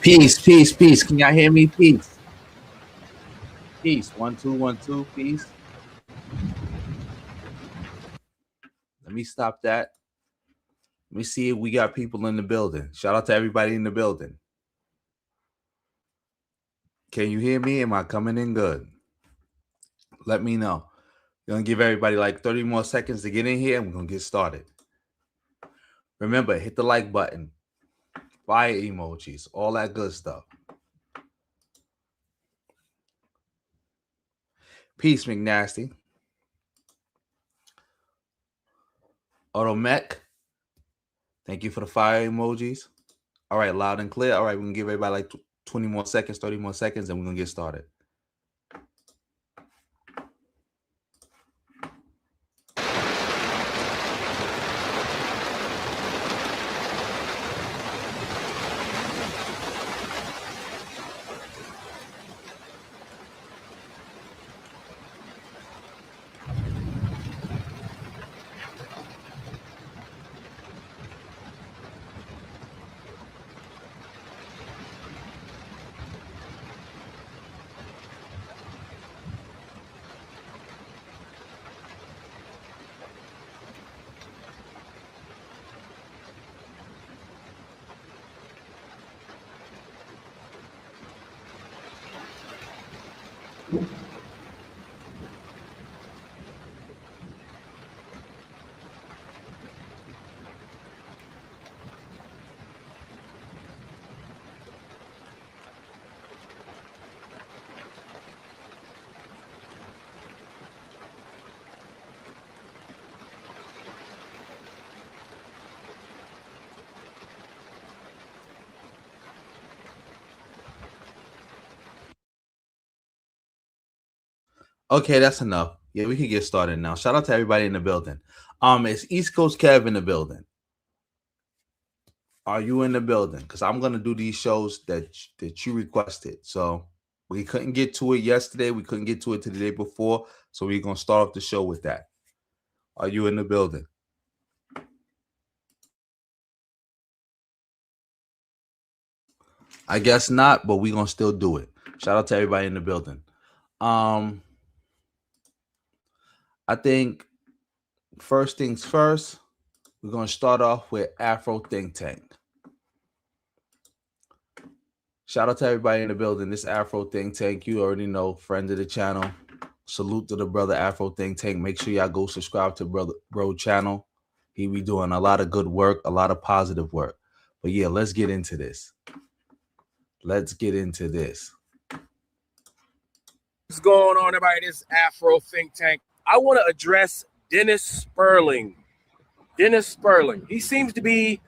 Peace, peace, peace. Can y'all hear me? Peace. Peace. 1 2 1 2. Peace. Let me stop that. Let me see if we got people in the building. Shout out to everybody in the building. Can you hear me? Am I coming in good? Let me know. We're going to give everybody like 30 more seconds to get in here and we're going to get started. Remember, hit the like button, fire emojis, all that good stuff. Peace, McNasty. Automech. Thank you for the fire emojis. All right, loud and clear. All right, we're going to give everybody like 20 more seconds, 30 more seconds, and we're going to get started. Okay, that's enough. Yeah, we can get started now. Shout out to everybody in the building. It's East Coast Kev in the building. Are you in the building? Because I'm gonna do these shows that you requested. So we couldn't get to it yesterday. We couldn't get to it the day before. So we're gonna start off the show with that. Are you in the building? I guess not, but we're gonna still do it. Shout out to everybody in the building. I think first things first, we're gonna start off with Afro Think Tank. Shout out to everybody in the building. This Afro Think Tank, you already know, friend of the channel. Salute to the brother Afro Think Tank. Make sure y'all go subscribe to bro channel. He be doing a lot of good work, a lot of positive work. But yeah, let's get into this. Let's get into this. What's going on, everybody? This is Afro Think Tank. I want to address Dennis Sperling. Dennis Sperling. He seems to be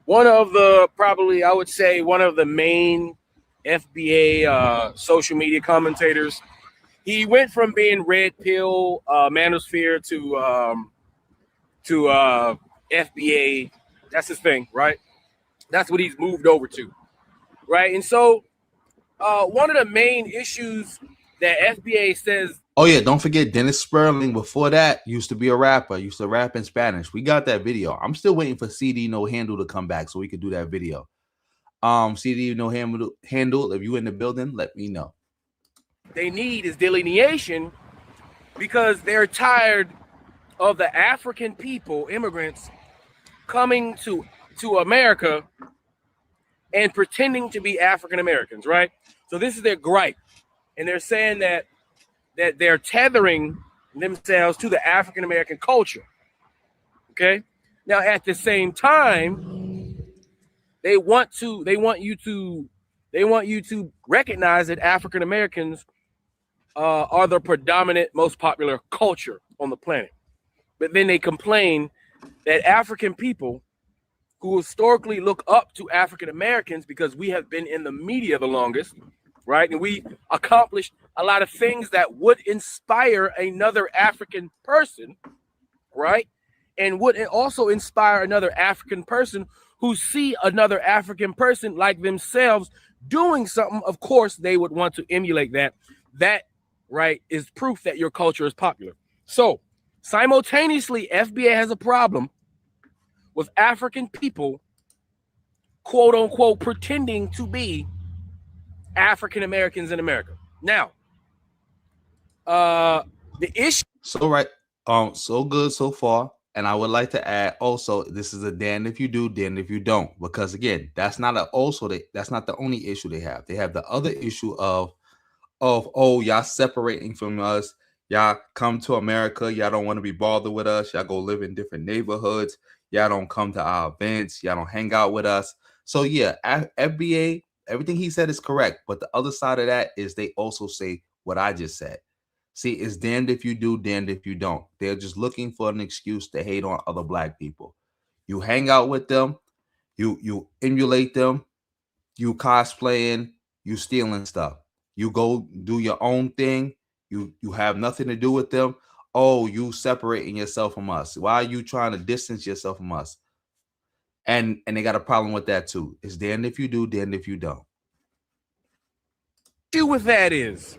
one of the, probably, I would say, one of the main FBA social media commentators. He went from being red pill manosphere to FBA. That's his thing, right? That's what he's moved over to, right? And so one of the main issues that FBA says. Oh yeah, don't forget Dennis Sperling. Before that, used to be a rapper. Used to rap in Spanish. We got that video. I'm still waiting for CD No Handle to come back so we could do that video. CD No Handle. If you in the building, let me know. They need is delineation because they're tired of the African people, immigrants, coming to America and pretending to be African Americans, right? So this is their gripe, and they're saying that they're tethering themselves to the African American culture. Okay. Now, at the same time, they want you to recognize that African Americans are the predominant, most popular culture on the planet. But then they complain that African people who historically look up to African Americans because we have been in the media the longest, right? And we accomplished a lot of things that would inspire another African person, right? And would also inspire another African person who see another African person like themselves doing something. Of course, they would want to emulate that. That, right, is proof that your culture is popular. So simultaneously, FBA has a problem with African people, quote unquote, pretending to be African Americans in America. Now, the issue. So right, so good so far. And I would like to add also, this is a damned if you do, damned if you don't, because again, that's not that's not the only issue they have. They have the other issue of oh, y'all separating from us. Y'all come to America. Y'all don't want to be bothered with us. Y'all go live in different neighborhoods. Y'all don't come to our events. Y'all don't hang out with us. So yeah, FBA, everything he said is correct. But the other side of that is they also say what I just said. See, it's damned if you do, damned if you don't. They're just looking for an excuse to hate on other black people. You hang out with them, you emulate them, you cosplaying, you stealing stuff. You go do your own thing. You have nothing to do with them. Oh, you separating yourself from us. Why are you trying to distance yourself from us? And they got a problem with that too. It's damned if you do, damned if you don't. The issue with that is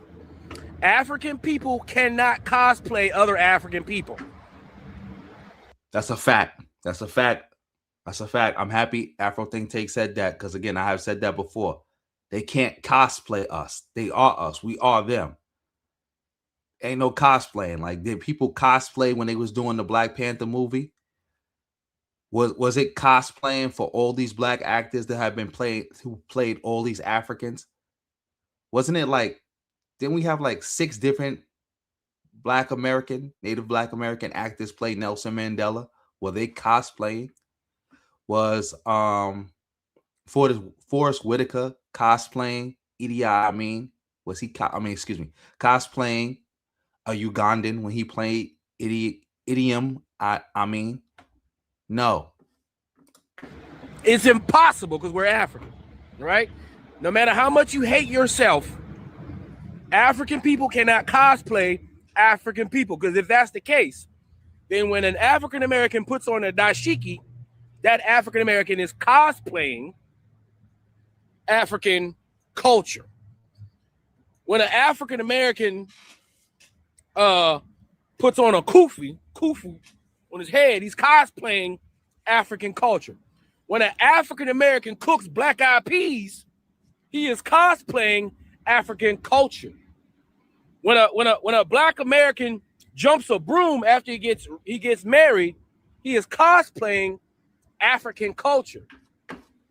African people cannot cosplay other African people. That's a fact. That's a fact. That's a fact. I'm happy Afro Think Tank said that because, again, I have said that before. They can't cosplay us. They are us. We are them. Ain't no cosplaying. Like, did people cosplay when they was doing the Black Panther movie? Was it cosplaying for all these black actors that have been who played all these Africans? Wasn't it like, didn't we have like 6 different Native Black American actors play Nelson Mandela? Were they cosplaying? Was Forrest Whitaker cosplaying Idi Amin? Was he cosplaying a Ugandan when he played Idi Amin? No. It's impossible because we're African, right? No matter how much you hate yourself, African people cannot cosplay African people. Because if that's the case, then when an African American puts on a dashiki, that African American is cosplaying African culture. When an African American puts on a kufu on his head, he's cosplaying African culture. When an African American cooks black eyed peas, he is cosplaying African culture. When a black American jumps a broom after he gets married, he is cosplaying African culture.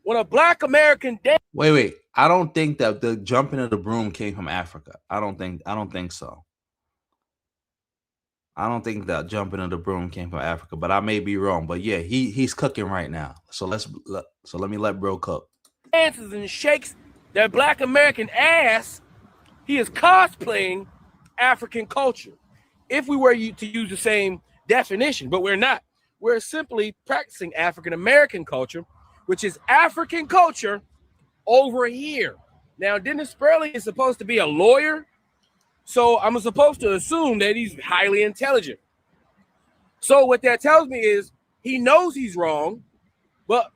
When a black American wait, I don't think that the jumping of the broom came from Africa. I don't think so. I don't think that jumping of the broom came from Africa, but I may be wrong. But yeah, he's cooking right now. So let me let bro cook. Dances and shakes that black American ass, he is cosplaying African culture. If we were to use the same definition, but we're not. We're simply practicing African American culture, which is African culture over here. Now, Dennis Sperling is supposed to be a lawyer, so I'm supposed to assume that he's highly intelligent. So what that tells me is he knows he's wrong, but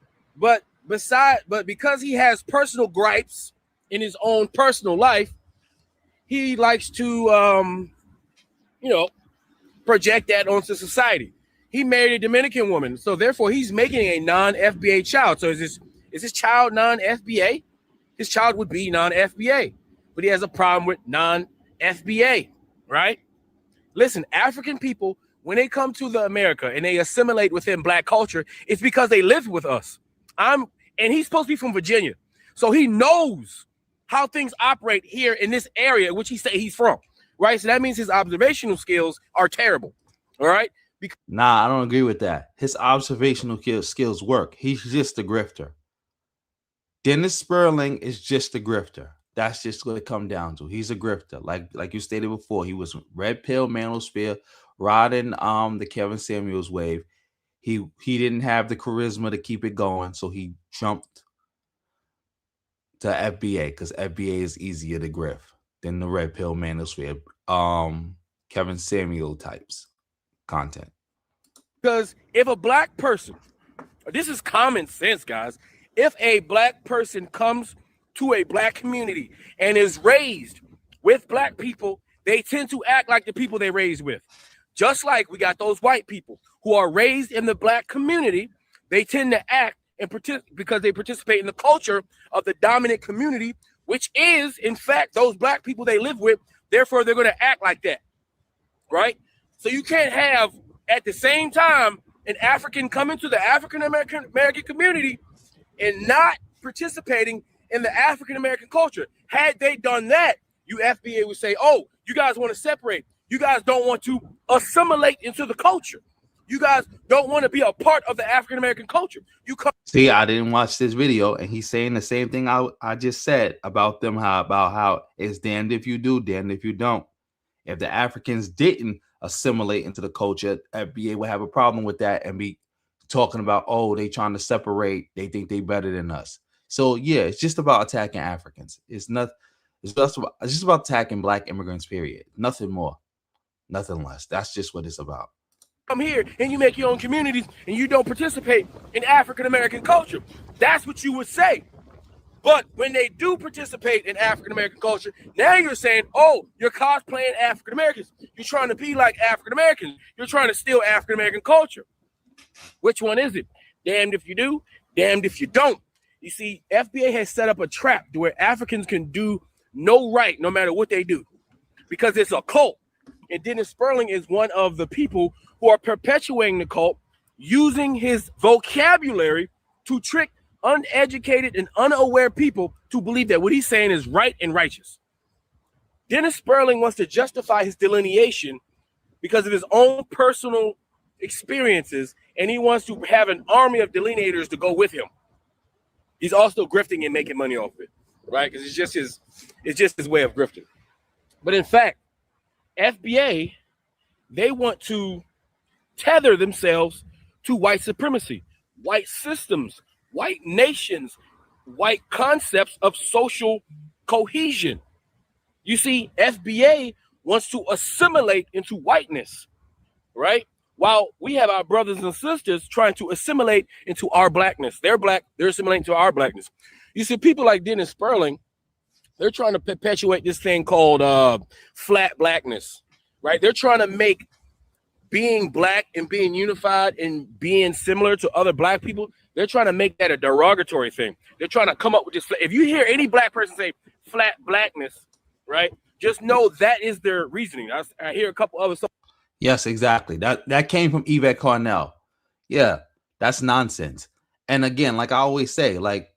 because he has personal gripes in his own personal life, he likes to project that onto society. He married a Dominican woman, so therefore he's making a non-FBA child. So is this child non-FBA? His child would be non-FBA, but he has a problem with non-FBA, right? Listen, African people, when they come to America and they assimilate within black culture, it's because they live with us. And he's supposed to be from Virginia, so he knows how things operate here in this area, which he say he's from, right? So that means his observational skills are terrible, all right? Nah, I don't agree with that. His observational skills work. He's just a grifter. Dennis Sperling is just a grifter. That's just what it comes down to. He's a grifter. Like you stated before, he was red pill, manosphere, riding the Kevin Samuels wave. He didn't have the charisma to keep it going, so he jumped to FBA because FBA is easier to grift than the red pill, manosphere, Kevin Samuel types content. Because if a black person, this is common sense, guys. If a black person comes to a black community and is raised with black people, they tend to act like the people they raised with. Just like we got those white people who are raised in the black community, they tend to act because they participate in the culture of the dominant community, which is, in fact, those black people they live with. Therefore, they're going to act like that, right? So you can't have, at the same time, an African coming to the African American community and not participating in the African American culture. Had they done that, FBA would say, oh, you guys want to separate. You guys don't want to assimilate into the culture. You guys don't want to be a part of the African American culture. See, I didn't watch this video, and he's saying the same thing I just said about them, about how it's damned if you do, damned if you don't. If the Africans didn't assimilate into the culture, FBA would have a problem with that and be talking about, oh, they trying to separate. They think they better than us. So yeah, it's just about attacking Africans. It's just about attacking black immigrants, period. Nothing more, nothing less. That's just what it's about. Come here and you make your own communities and you don't participate in African American culture. That's what you would say. But when they do participate in African American culture, now you're saying, oh, you're cosplaying African Americans. You're trying to be like African Americans. You're trying to steal African American culture. Which one is it? Damned if you do, damned if you don't. You see, FBA has set up a trap to where Africans can do no right no matter what they do, because it's a cult. And Dennis Sperling is one of the people who are perpetuating the cult, using his vocabulary to trick uneducated and unaware people to believe that what he's saying is right and righteous. Dennis Sperling wants to justify his delineation because of his own personal experiences, and he wants to have an army of delineators to go with him. He's also grifting and making money off it, right? Because it's just his way of grifting. But in fact, FBA, they want to tether themselves to white supremacy, white systems, white nations, white concepts of social cohesion. You see, FBA wants to assimilate into whiteness, right? While we have our brothers and sisters trying to assimilate into our blackness. They're black, they're assimilating to our blackness. You see, people like Dennis Sperling, they're trying to perpetuate this thing called flat blackness, right? They're trying to make being black and being unified and being similar to other black people, they're trying to make that a derogatory thing. They're trying to come up with this. If you hear any black person say flat blackness, right, just know that is their reasoning. I hear a couple other stuff. Yes, exactly. That came from Yvette Carnell. Yeah, that's nonsense. And again, like I always say, like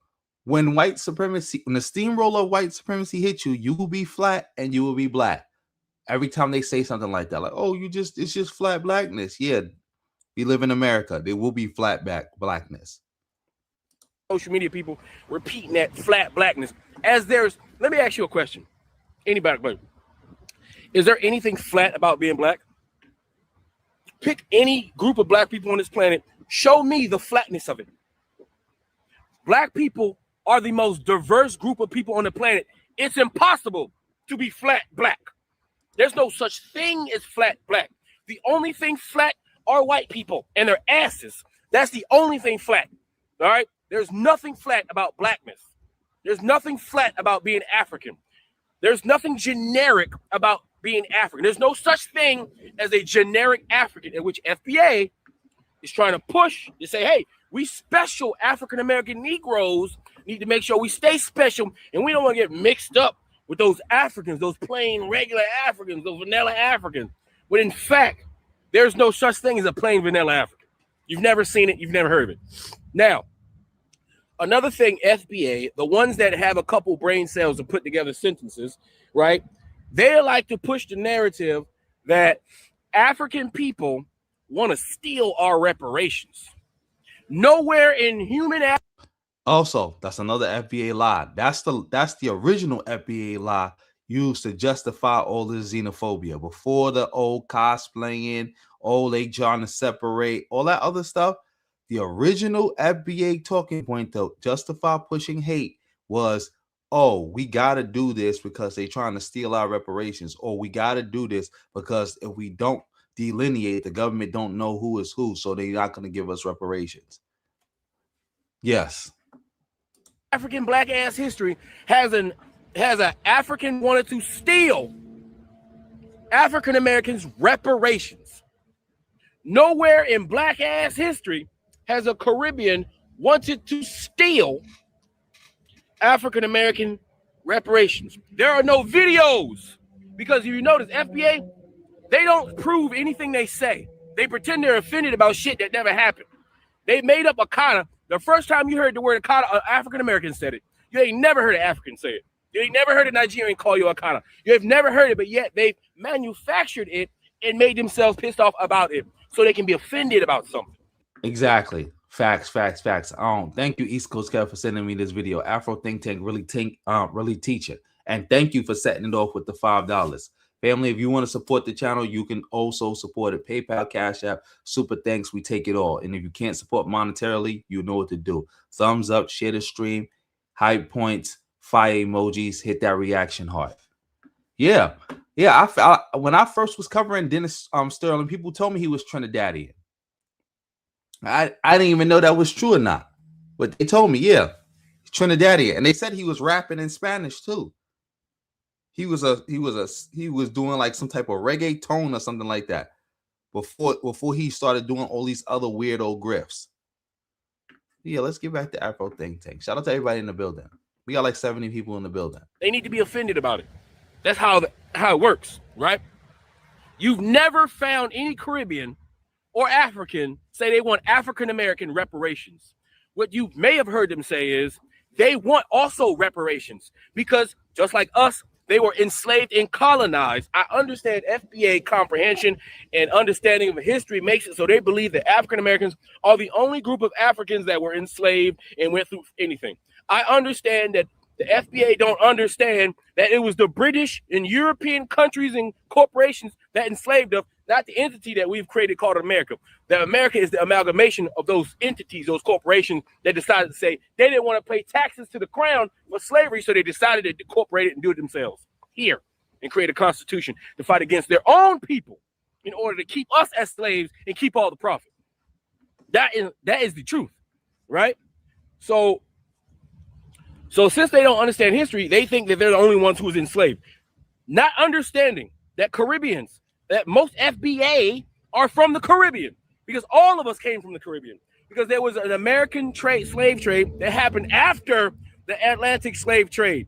when white supremacy, when the steamroller of white supremacy hits you, you will be flat and you will be black. Every time they say something like that, like, oh, it's just flat blackness. Yeah, we live in America. There will be flat blackness. Social media people repeating that flat blackness. Let me ask you a question. Anybody, is there anything flat about being black? Pick any group of black people on this planet. Show me the flatness of it. Black people are the most diverse group of people on the planet. It's impossible to be flat black. There's no such thing as flat black. The only thing flat are white people and their asses. That's the only thing flat. All right? There's nothing flat about blackness. There's nothing flat about being African. There's nothing generic about being African. There's no such thing as a generic African, in which FBA is trying to push to say, hey, we special African-American Negroes need to make sure we stay special, and we don't want to get mixed up with those Africans, those plain regular Africans, those vanilla Africans. But in fact, there's no such thing as a plain vanilla African. You've never seen it. You've never heard of it. Now, another thing, FBA, the ones that have a couple brain cells to put together sentences, right? They like to push the narrative that African people want to steal our reparations. Nowhere in human. Also, that's another FBA lie. That's the original FBA lie used to justify all the xenophobia before the old cosplaying, they trying to separate, all that other stuff. The original FBA talking point to justify pushing hate was, oh, we got to do this because they're trying to steal our reparations, or we got to do this because if we don't delineate, the government don't know who is who, so they're not going to give us reparations. Yes. African black ass history has an African wanted to steal African Americans reparations. Nowhere in black ass history has a Caribbean wanted to steal African American reparations. There are no videos because if you notice, FBA, they don't prove anything they say. They pretend they're offended about shit that never happened. They made up Akana. The first time you heard the word Akana, an African American said it. You ain't never heard an African say it. You ain't never heard a Nigerian call you Akana. You have never heard it, but yet they've manufactured it and made themselves pissed off about it so they can be offended about something. Exactly. Facts. Thank you, East Coast Kev, for sending me this video. Afro Think Tank really teach it. And thank you for setting it off with the $5. Family, if you want to support the channel, you can also support it. PayPal, Cash App, super thanks. We take it all. And if you can't support monetarily, you know what to do. Thumbs up, share the stream, hype points, fire emojis, hit that reaction heart. Yeah. When I first was covering Dennis Sterling, people told me he was Trinidadian. I didn't even know that was true or not. But they told me, yeah, Trinidadian. And they said he was rapping in Spanish too. He was doing like some type of reggae tone or something like that before he started doing all these other weirdo grifts. Yeah, let's get back to Afro Think Tank. Shout out to everybody in the building. We got like 70 people in the building. They need to be offended about it. That's how it works, right? You've never found any Caribbean or African say they want African American reparations. What you may have heard them say is they want also reparations because just like us, they were enslaved and colonized. I understand FBA comprehension and understanding of history makes it so they believe that African Americans are the only group of Africans that were enslaved and went through anything. I understand that the FBA don't understand that it was the British and European countries and corporations that enslaved us, not the entity that we've created called America. That America is the amalgamation of those entities, those corporations that decided to say they didn't want to pay taxes to the crown for slavery, so they decided to incorporate it and do it themselves here. and create a constitution to fight against their own people in order to keep us as slaves and keep all the profit. That is the truth, right? So since they don't understand history, they think that they're the only ones who's enslaved, not understanding that Caribbeans, that most FBA are from the Caribbean, because all of us came from the Caribbean, because there was an American slave trade that happened after the Atlantic slave trade,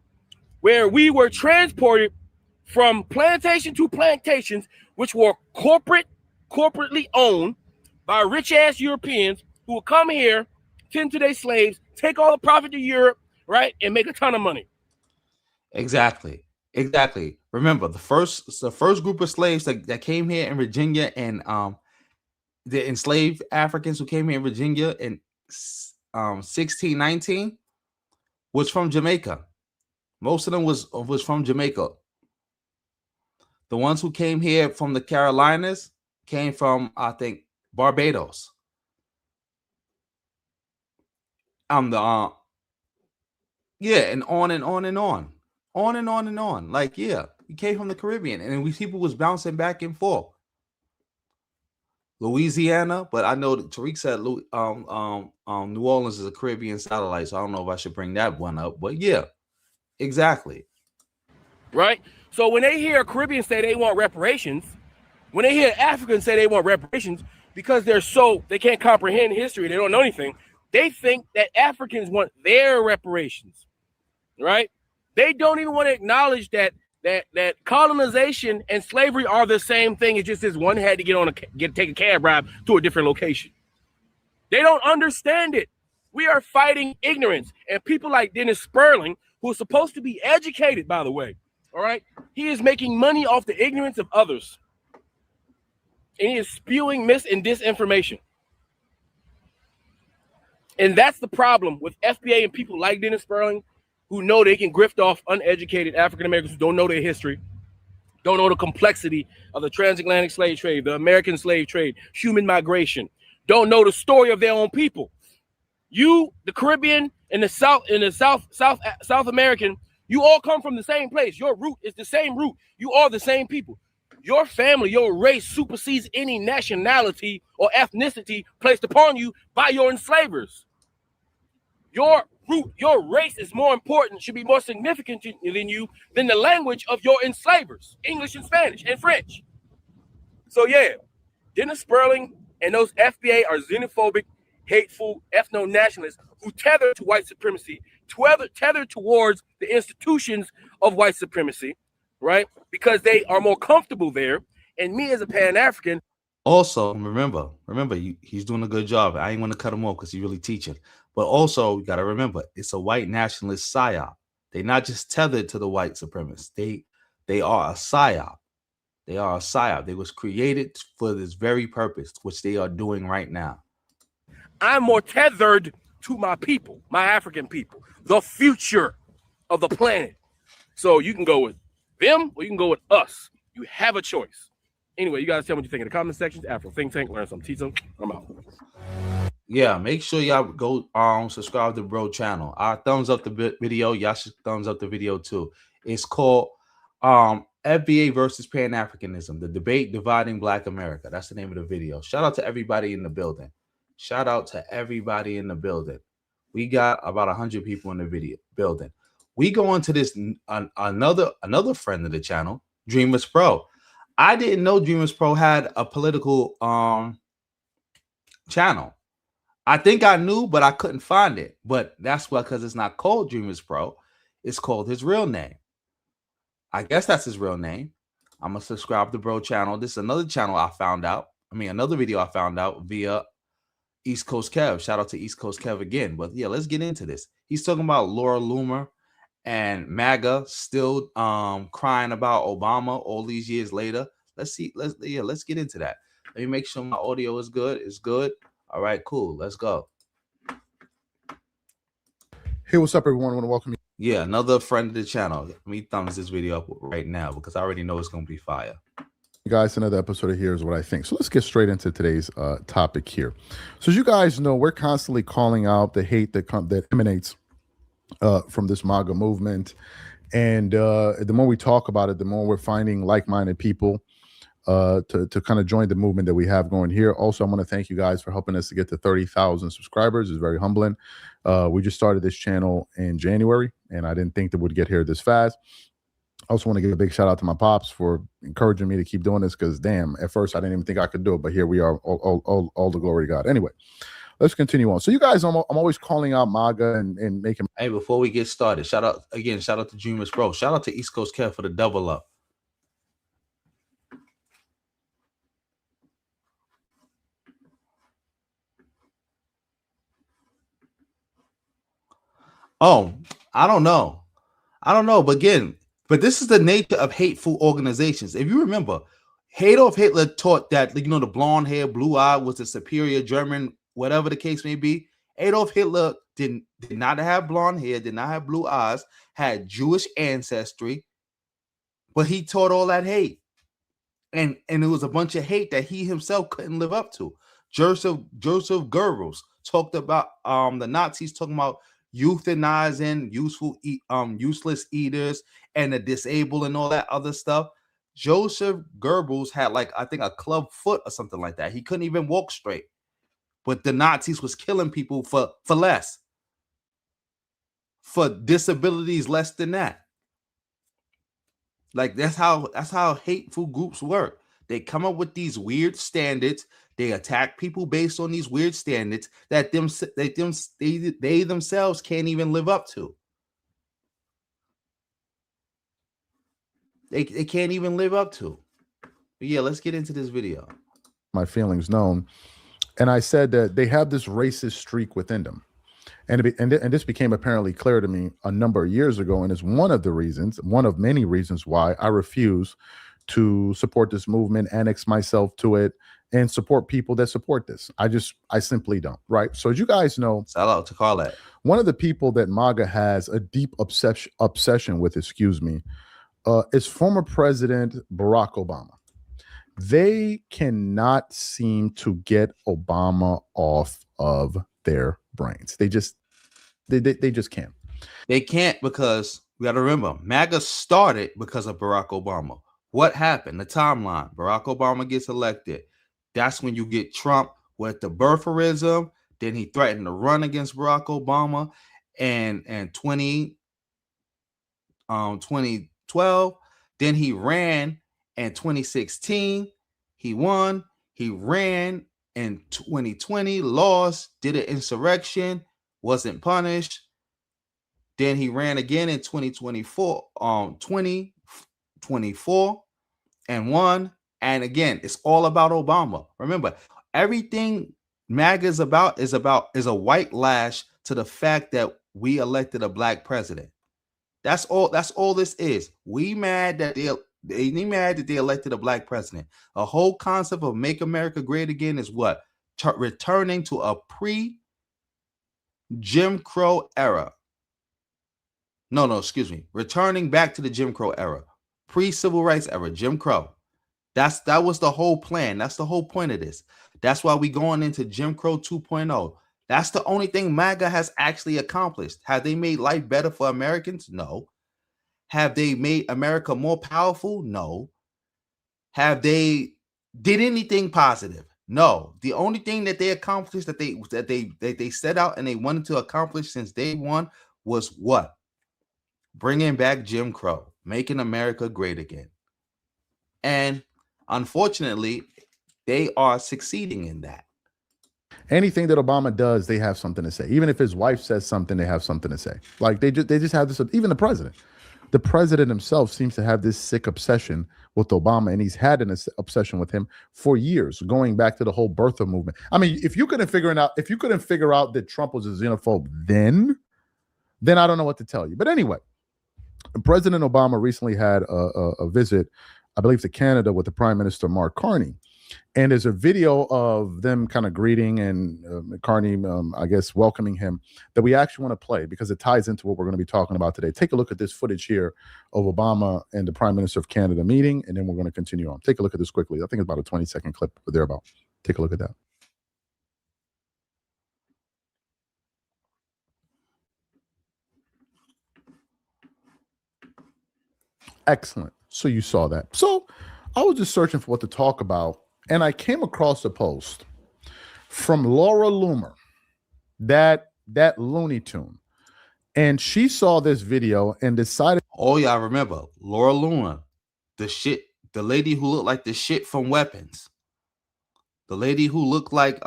where we were transported from plantation to plantations, which were corporately owned by rich-ass Europeans who would come here, tend to their slaves, take all the profit to Europe, right, and make a ton of money. Exactly. Remember, the first group of slaves that came here in Virginia, and the enslaved Africans who came here in Virginia in 1619 was from Jamaica. Most of them was from Jamaica. The ones who came here from the Carolinas came from, I think, Barbados. Yeah, and on and on and on. On and on and on. Like, yeah, we came from the Caribbean, and then people was bouncing back and forth. Louisiana, but I know that Tariq said New Orleans is a Caribbean satellite, so I don't know if I should bring that one up. But yeah, exactly. Right? So when they hear Caribbeans say they want reparations, when they hear Africans say they want reparations, because they can't comprehend history, they don't know anything, they think that Africans want their reparations, right? They don't even want to acknowledge that colonization and slavery are the same thing. It's just this one had to take a cab ride to a different location. They don't understand it. We are fighting ignorance. And people like Dennis Sperling, who is supposed to be educated, by the way, all right, he is making money off the ignorance of others. And he is spewing mis and disinformation. And that's the problem with FBA and people like Dennis Sperling, who know they can grift off uneducated African Americans who don't know their history, don't know the complexity of the transatlantic slave trade, the American slave trade, human migration, don't know the story of their own people. You, the Caribbean and the South American, you all come from the same place. Your root is the same root. You are the same people. Your family, your race supersedes any nationality or ethnicity placed upon you by your enslavers. Your root, your race is more important, should be more significant than the language of your enslavers, English and Spanish and French. So yeah, Dennis Sperling and those FBA are xenophobic, hateful, ethno-nationalists who tether to white supremacy, tether towards the institutions of white supremacy, right? Because they are more comfortable there. And me as a Pan-African. Also, remember, he's doing a good job. I ain't want to cut him off because he's really teaching. But also, you got to remember, it's a white nationalist psyop. They're not just tethered to the white supremacists. They are a psyop. They are a psyop. They was created for this very purpose, which they are doing right now. I'm more tethered to my people, my African people, the future of the planet. So you can go with them or you can go with us. You have a choice. Anyway, you guys tell me what you think in the comment sections. Afro Think Tank, learn something, teach them. I'm out. Yeah, make sure y'all go subscribe to Bro channel. Thumbs up the video. Y'all should thumbs up the video too. It's called FBA versus Pan-Africanism, the debate dividing Black America. That's the name of the video. Shout out to everybody in the building. We got about 100 people in the video building. We go into this another friend of the channel, Dreamerspro. I didn't know Dreamerspro had a political channel. I think I knew, but I couldn't find it. But that's why, because it's not called Dreamerspro. It's called his real name. I guess that's his real name. I'm going to subscribe to Bro channel. This is another channel I found out. Another video I found out via East Coast Kev. Shout out to East Coast Kev again. But yeah, let's get into this. He's talking about Laura Loomer and MAGA still crying about Obama all these years later. Let's get into that. Let me make sure my audio is good. It's good. All right, cool. Let's go. Hey, what's up, everyone? I want to welcome you. Yeah, another friend of the channel. Let me thumbs this video up right now because I already know it's going to be fire. Guys, another episode of Here's What I Think. So let's get straight into today's topic here. So as you guys know, we're constantly calling out the hate that emanates from this MAGA movement. And the more we talk about it, the more we're finding like-minded people to kind of join the movement that we have going here. Also, I want to thank you guys for helping us to get to 30,000 subscribers. It's very humbling. We just started this channel in January, and I didn't think that we'd get here this fast. I also want to give a big shout out to my pops for encouraging me to keep doing this because, damn, at first I didn't even think I could do it, but here we are, all the glory to God. Anyway, let's continue on. So you guys, I'm always calling out MAGA and making. Hey, before we get started, shout out to Dreamerspro. Shout out to East Coast Kev for the double up. Oh, I don't know. But again, this is the nature of hateful organizations. If you remember, Adolf Hitler taught that, you know, the blonde hair, blue eye was the superior German, whatever the case may be. Adolf Hitler did not have blonde hair, did not have blue eyes, had Jewish ancestry, but he taught all that hate. And it was a bunch of hate that he himself couldn't live up to. Joseph Goebbels talked about the Nazis talking about euthanizing useless eaters and the disabled and all that other stuff. Joseph Goebbels had, like, I think a club foot or something like that. He couldn't even walk straight. But the Nazis was killing people for less, for disabilities less than that. Like, that's how hateful groups work. They come up with these weird standards. They attack people based on these weird standards that they themselves can't even live up to. They can't even live up to. But yeah, let's get into this video. My feelings known, and I said that they have this racist streak within them. And this became apparently clear to me a number of years ago, and is one of many reasons why I refuse to support this movement, annex myself to it, and support people that support this. I simply don't, right? So as you guys know, shout out to Carlette. One of the people that MAGA has a deep obsession with, is former President Barack Obama. They cannot seem to get Obama off of their brains. They just can't. They can't, because we got to remember, MAGA started because of Barack Obama. What happened? The timeline. Barack Obama gets elected. That's when you get Trump with the birtherism. Then he threatened to run against Barack Obama. And 2012. Then he ran in 2016. He won. He ran in 2020, lost, did an insurrection, wasn't punished. Then he ran again in 2024, 2024, and won. And again, it's all about Obama. Remember, everything MAGA is about is a white lash to the fact that we elected a black president. That's all this is. We mad that they elected a black president. A whole concept of make America great again is what? Returning to a pre-Jim Crow era. Returning back to the Jim Crow era. Pre-civil rights era, Jim Crow. That was the whole plan. That's the whole point of this. That's why we going into Jim Crow 2.0. That's the only thing MAGA has actually accomplished. Have they made life better for Americans? No. Have they made America more powerful? No. Have they did anything positive? No. The only thing that they accomplished that they set out and they wanted to accomplish since day one was what? Bringing back Jim Crow, making America great again. And unfortunately, they are succeeding in that. Anything that Obama does, they have something to say. Even if his wife says something, they have something to say. Like they just have this. Even the president himself seems to have this sick obsession with Obama, and he's had an obsession with him for years, going back to the whole birther movement. I mean, if you couldn't figure out that Trump was a xenophobe, then I don't know what to tell you. But anyway, President Obama recently had a visit, I believe, to Canada with the Prime Minister Mark Carney. And there's a video of them kind of greeting and Carney, I guess, welcoming him that we actually want to play because it ties into what we're going to be talking about today. Take a look at this footage here of Obama and the Prime Minister of Canada meeting, and then we're going to continue on. Take a look at this quickly. I think it's about a 20-second clip or thereabout. Take a look at that. Excellent. So you saw that. So I was just searching for what to talk about, and I came across a post from Laura Loomer, that Looney Tune, and she saw this video and decided. Oh, y'all remember Laura Luna, the lady who looked like the shit from Weapons, the lady who looked like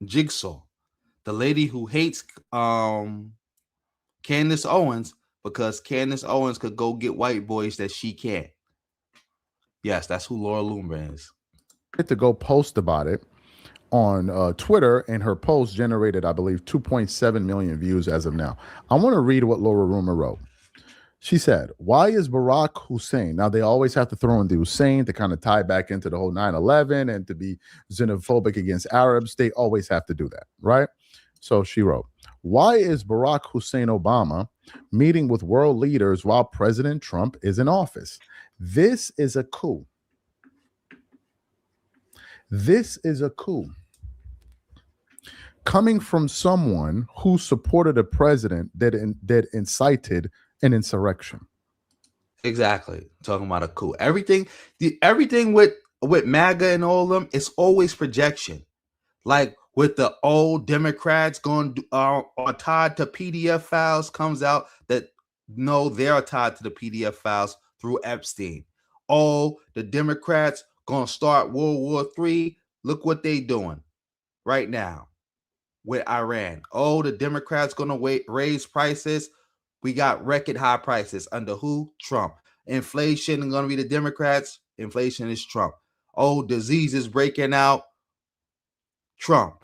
Jigsaw, the lady who hates Candace Owens because Candace Owens could go get white boys that she can't. Yes, that's who Laura Loomer is. To go post about it on Twitter, and her post generated, I believe, 2.7 million views as of now. I want to read what Laura Loomer wrote. She said, why is Barack Hussein? Now, they always have to throw in the Hussein to kind of tie back into the whole 9/11 and to be xenophobic against Arabs. They always have to do that, right? So she wrote, why is Barack Hussein Obama meeting with world leaders while President Trump is in office? This is a coup. This is a coup. Coming from someone who supported a president that incited an insurrection. Exactly. Talking about a coup. Everything with MAGA and all of them, it's always projection. Like with the old Democrats going are tied to PDF files, comes out that no, they are tied to the PDF files through Epstein. Oh, the Democrats gonna start World War III. Look what they doing right now with Iran. Oh, the Democrats gonna raise prices. We got record high prices under who? Trump. Inflation is gonna be the Democrats. Inflation is Trump. Oh, diseases breaking out. Trump.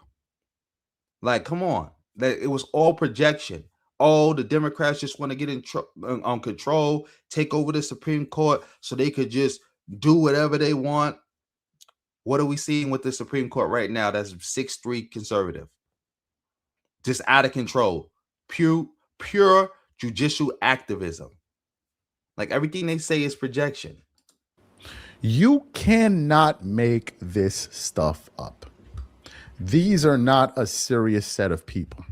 Like, come on. That it was all projection. Oh, the Democrats just want to get in control, take over the Supreme Court so they could just do whatever they want. What are we seeing with the Supreme Court right now? That's 6-3 conservative. Just out of control. Pure judicial activism. Like everything they say is projection. You cannot make this stuff up. These are not a serious set of people.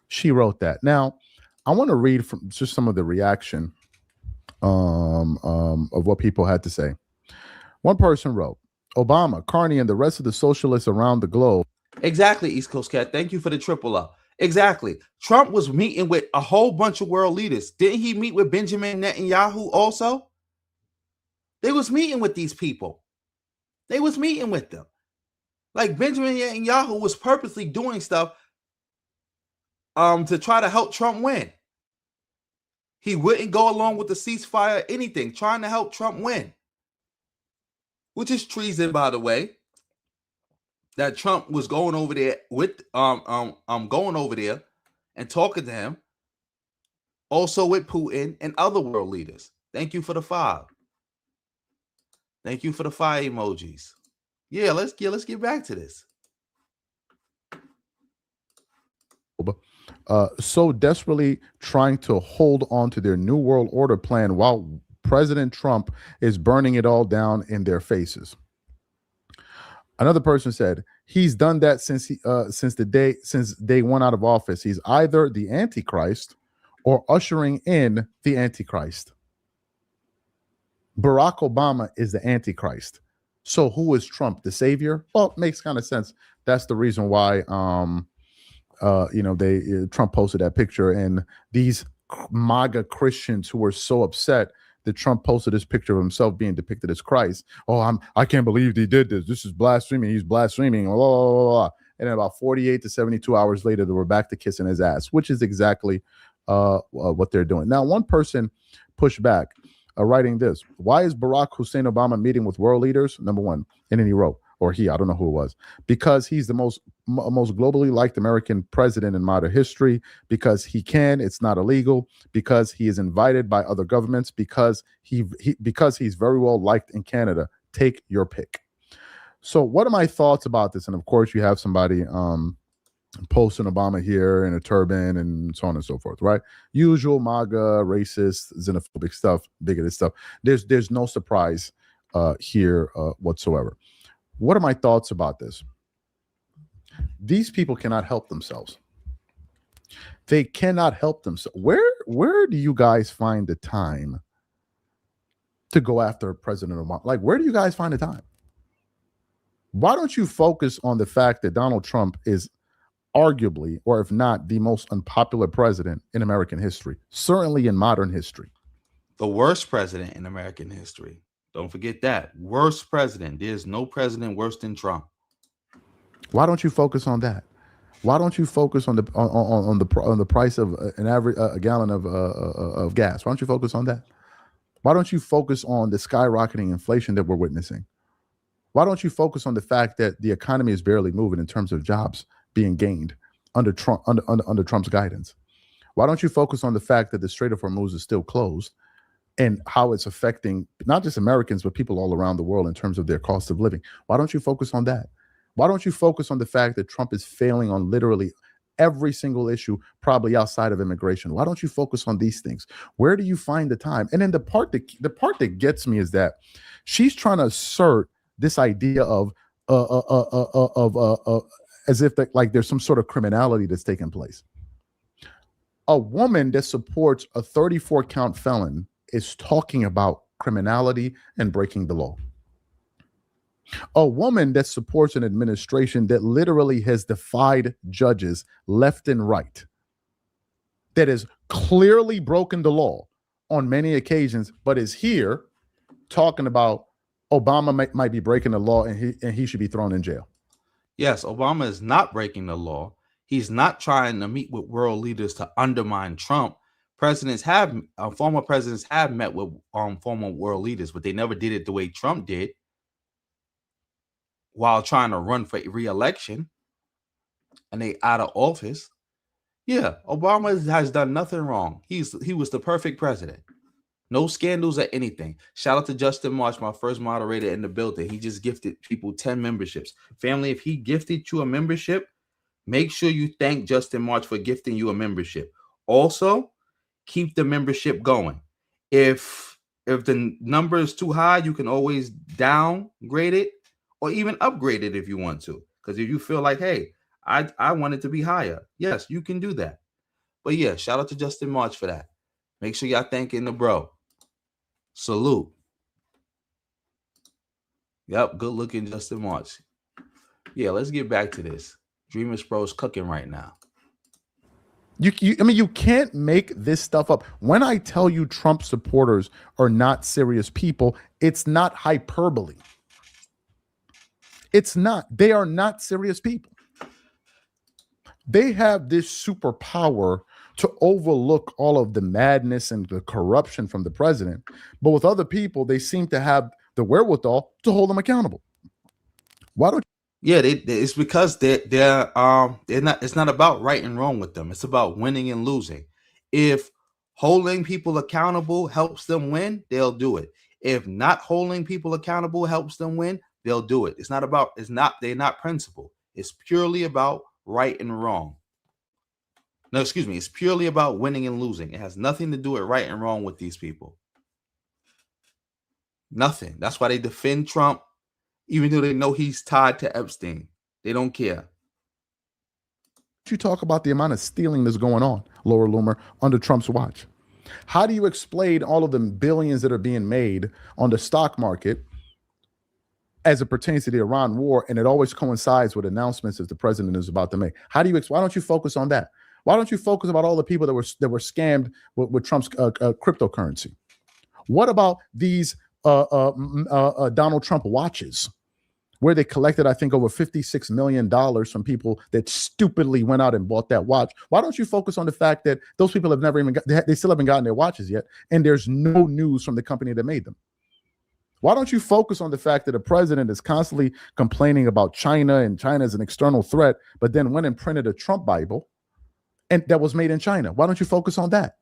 She wrote that. Now, I want to read from just some of the reaction of what people had to say. One person wrote, Obama, Carney, and the rest of the socialists around the globe. Exactly, East Coast Cat. Thank you for the triple up. Exactly. Trump was meeting with a whole bunch of world leaders. Didn't he meet with Benjamin Netanyahu also? They was meeting with these people. They was meeting with them. Like Benjamin Netanyahu was purposely doing stuff to try to help Trump win. He wouldn't go along with the ceasefire, anything, trying to help Trump win. Which is treason, by the way. That Trump was going over there with going over there and talking to him. Also with Putin and other world leaders. Thank you for the 5. Thank you for the 5 emojis. Yeah, let's get back to this. So desperately trying to hold on to their New World Order plan while President Trump is burning it all down in their faces. Another person said he's done that since day one out of office. He's either the Antichrist or ushering in the Antichrist. Barack Obama is the Antichrist. So who is Trump, the savior? Well, it makes kind of sense. That's the reason why Trump posted that picture, and these MAGA Christians who were so upset that Trump posted this picture of himself being depicted as Christ. Oh, I can't believe he did this. This is blasphemy. He's blaspheming. Blah, blah, blah, blah. And then about 48 to 72 hours later, they were back to kissing his ass, which is exactly what they're doing. Now, one person pushed back, writing this: why is Barack Hussein Obama meeting with world leaders? Number one. And then he wrote, or he, I don't know who it was, because he's the most globally liked American president in modern history, because he can, it's not illegal, because he is invited by other governments, because he's very well liked in Canada. Take your pick. So what are my thoughts about this? And of course, you have somebody posting Obama here in a turban and so on and so forth, right? Usual MAGA, racist, xenophobic stuff, bigoted stuff. There's no surprise here whatsoever. What are my thoughts about this? These people cannot help themselves. They cannot help themselves. where do you guys find the time to go after President Obama? Like, where do you guys find the time? Why don't you focus on the fact that Donald Trump is arguably, or if not, the most unpopular president in American history, certainly in modern history? The worst president in American history. Don't forget that. Worst president. There's no president worse than Trump. Why don't you focus on that? Why don't you focus on the price of an average a gallon of gas? Why don't you focus on that? Why don't you focus on the skyrocketing inflation that we're witnessing? Why don't you focus on the fact that the economy is barely moving in terms of jobs being gained under Trump under Trump's guidance? Why don't you focus on the fact that the Strait of Hormuz is still closed and how it's affecting not just Americans but people all around the world in terms of their cost of living? Why don't you focus on that? Why don't you focus on the fact that Trump is failing on literally every single issue, probably outside of immigration? Why don't you focus on these things? Where do you find the time? And then the part that gets me is that she's trying to assert this idea of as if like there's some sort of criminality that's taking place. A woman that supports a 34 count felon is talking about criminality and breaking the law. A woman that supports an administration that literally has defied judges left and right, that has clearly broken the law on many occasions, but is here talking about Obama might be breaking the law and he should be thrown in jail. Yes, Obama is not breaking the law. He's not trying to meet with world leaders to undermine Trump. Former presidents have met with former world leaders, but they never did it the way Trump did while trying to run for re-election, and they out of office. Yeah, Obama has done nothing wrong. He was the perfect president. No scandals or anything. Shout out to Justin March, my first moderator in the building. He just gifted people 10 memberships. Family, if he gifted you a membership, make sure you thank Justin March for gifting you a membership. Also, keep the membership going. If the number is too high, you can always downgrade it or even upgrade it if you want to. Because if you feel like, hey, I want it to be higher, yes, you can do that. But yeah, shout out to Justin March for that. Make sure y'all thanking the bro. Salute. Yep, good looking Justin March. Yeah, let's get back to this. Dreamerspro is cooking right now. You can't make this stuff up. When I tell you Trump supporters are not serious people, it's not hyperbole. It's not. They are not serious people. They have this superpower to overlook all of the madness and the corruption from the president. But with other people, they seem to have the wherewithal to hold them accountable. Why don't Yeah, it's because they're not. It's not about right and wrong with them. It's about winning and losing. If holding people accountable helps them win, they'll do it. If not holding people accountable helps them win, they'll do it. They're not principled. It's purely about right and wrong. No, excuse me. It's purely about winning and losing. It has nothing to do with right and wrong with these people. Nothing. That's why they defend Trump. Even though they know he's tied to Epstein, they don't care. you talk about the amount of stealing that's going on, Laura Loomer, under Trump's watch? How do you explain all of the billions that are being made on the stock market as it pertains to the Iran war, and it always coincides with announcements that the president is about to make? How do you? Why don't you focus on that? Why don't you focus about all the people that were scammed with Trump's cryptocurrency? What about these Donald Trump watches, where they collected, I think, over $56 million from people that stupidly went out and bought that watch? Why don't you focus on the fact that those people have never even they still haven't gotten their watches yet, and there's no news from the company that made them? Why don't you focus on the fact that the president is constantly complaining about China and China is an external threat, but then went and printed a Trump Bible and that was made in China? Why don't you focus on that?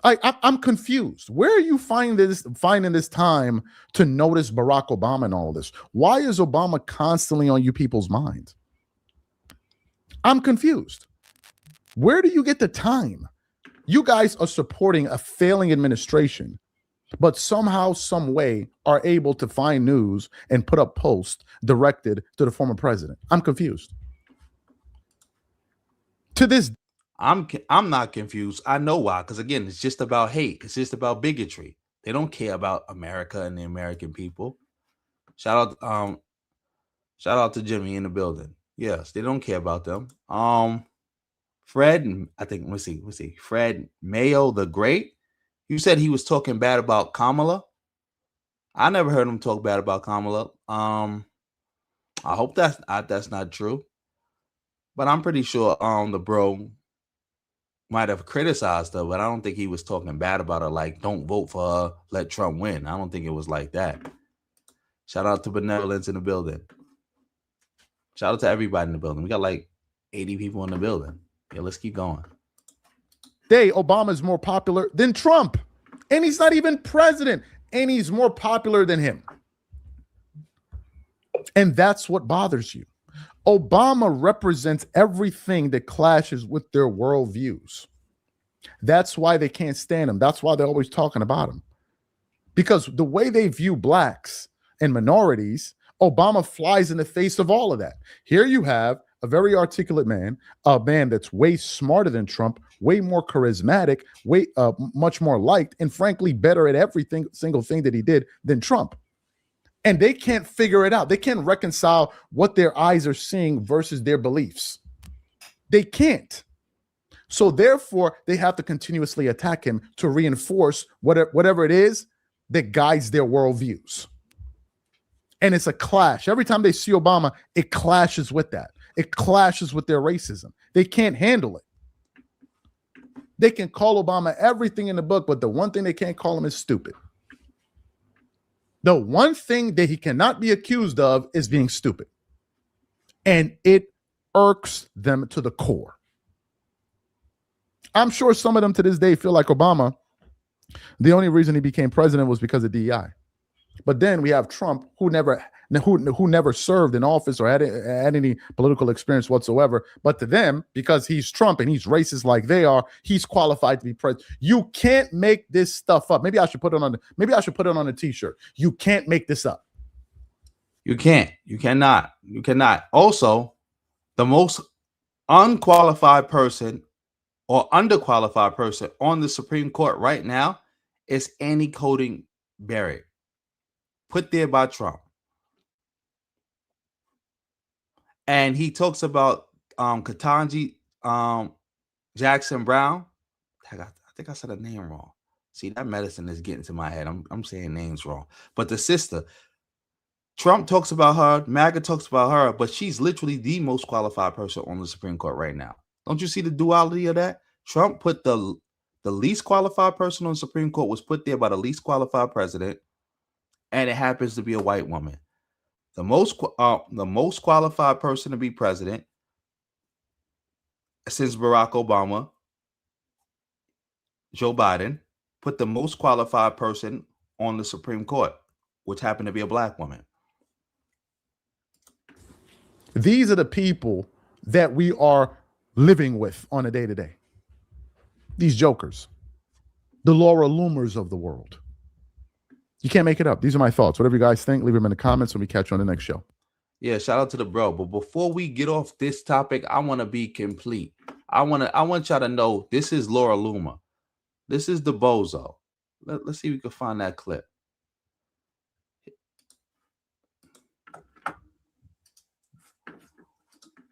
I'm confused. Where are you finding this time to notice Barack Obama and all this? Why is Obama constantly on you people's minds? I'm confused. Where do you get the time? You guys are supporting a failing administration, but somehow, some way are able to find news and put up posts directed to the former president. I'm confused. To this, I'm not confused. I know why. Because again, it's just about hate. It's just about bigotry. They don't care about America and the American people. Shout out to Jimmy in the building. Yes, they don't care about them. Fred, I think let's see. Fred Mayo the Great. You said he was talking bad about Kamala. I never heard him talk bad about Kamala. I hope that's not true. But I'm pretty sure the bro might have criticized her, but I don't think he was talking bad about her. Like, don't vote for her, let Trump win. I don't think it was like that. Shout out to Benevolence in the building. Shout out to everybody in the building. We got like 80 people in the building. Yeah, let's keep going. Obama is more popular than Trump, and he's not even president, and he's more popular than him. And that's what bothers you. Obama represents everything that clashes with their worldviews. That's why they can't stand him. That's why they're always talking about him. Because the way they view blacks and minorities, Obama flies in the face of all of that. Here you have a very articulate man, a man that's way smarter than Trump, way more charismatic, way much more liked, and frankly better at everything single thing that he did than Trump. And they can't figure it out. They can't reconcile what their eyes are seeing versus their beliefs. They can't. So therefore, they have to continuously attack him to reinforce whatever it is that guides their worldviews. And it's a clash. Every time they see Obama, it clashes with that. It clashes with their racism. They can't handle it. They can call Obama everything in the book, but the one thing they can't call him is stupid. The one thing that he cannot be accused of is being stupid. And it irks them to the core. I'm sure some of them to this day feel like Obama, the only reason he became president was because of DEI. But then we have Trump, who never served in office or had any political experience whatsoever. But to them, because he's Trump and he's racist like they are, he's qualified to be president. You can't make this stuff up. Maybe I should put it on a t-shirt. You can't make this up. You can't. You cannot. You cannot. Also, the most unqualified person or underqualified person on the Supreme Court right now is Annie Coding Barrett, put there by Trump. And he talks about Ketanji Jackson Brown. I think I said her name wrong. See, that medicine is getting to my head. I'm saying names wrong. But the sister, Trump talks about her, MAGA talks about her, but she's literally the most qualified person on the Supreme Court right now. Don't you see the duality of that? Trump put the least qualified person on the Supreme Court was put there by the least qualified president, and it happens to be a white woman. The most qualified person to be president since Barack Obama, Joe Biden, put the most qualified person on the Supreme Court, which happened to be a black woman. These are the people that we are living with on a day-to-day. These jokers, the Laura Loomers of the world. You can't make it up. These are my thoughts. Whatever you guys think, leave them in the comments and we catch you on the next show. Yeah, shout out to the bro. But before we get off this topic, I want to be complete. I want y'all to know this is Laura Loomer. This is the bozo. Let's see if we can find that clip.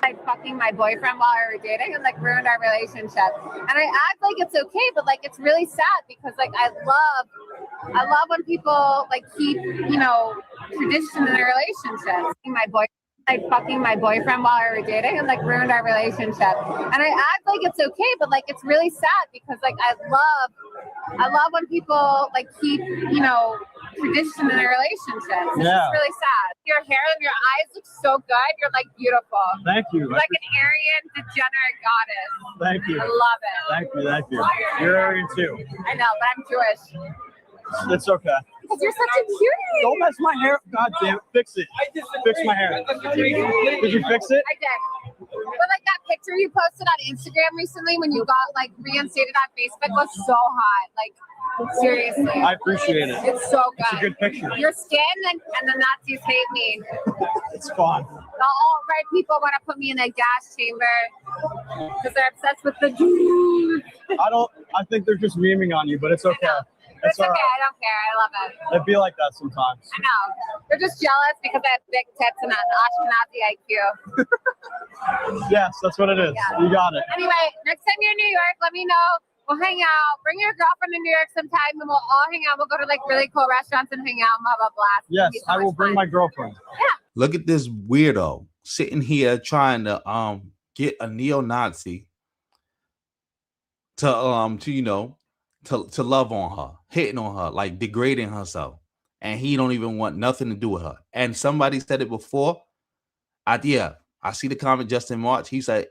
Like fucking my boyfriend while we were dating and like ruined our relationship. And I act like it's okay, but like it's really sad because like I love when people like keep, you know, tradition in their relationships. Fucking my boyfriend while we were dating and like ruined our relationship. And I act like it's okay, but like it's really sad because like I love when people like keep, you know, tradition in their relationships. It's just really sad. Your hair and your eyes look so good. You're like beautiful. Thank you. You're like an Aryan degenerate goddess. Thank you. I love it. Thank you. You're Aryan too. I know, but I'm Jewish. It's okay. Because you're such a cutie. Don't mess my hair. God damn it. Fix it. Fix my hair. Did you fix it? I did. But like that picture you posted on Instagram recently when you got like reinstated on Facebook was so hot. Like seriously. I appreciate it. It's so good. It's a good picture. Your skin and the Nazis hate me. It's fun. The alt-right people want to put me in a gas chamber. because they're obsessed with the dude. I think they're just memeing on you, but it's okay. It's okay. all right. I don't care. I love it. It'd be like that sometimes. I know. They're just jealous because I have big tits and an Ashkenazi IQ. Yes, that's what it is. Yeah. You got it. Anyway, next time you're in New York, let me know. We'll hang out. Bring your girlfriend to New York sometime, and we'll all hang out. We'll go to like really cool restaurants and hang out and have a blast. Yes, It'll be so I will much bring fun. my girlfriend. Yeah. Look at this weirdo sitting here trying to get a neo-Nazi to love on her, hitting on her, like degrading herself, and he don't even want nothing to do with her. And somebody said it before. I see the comment. Justin March, he said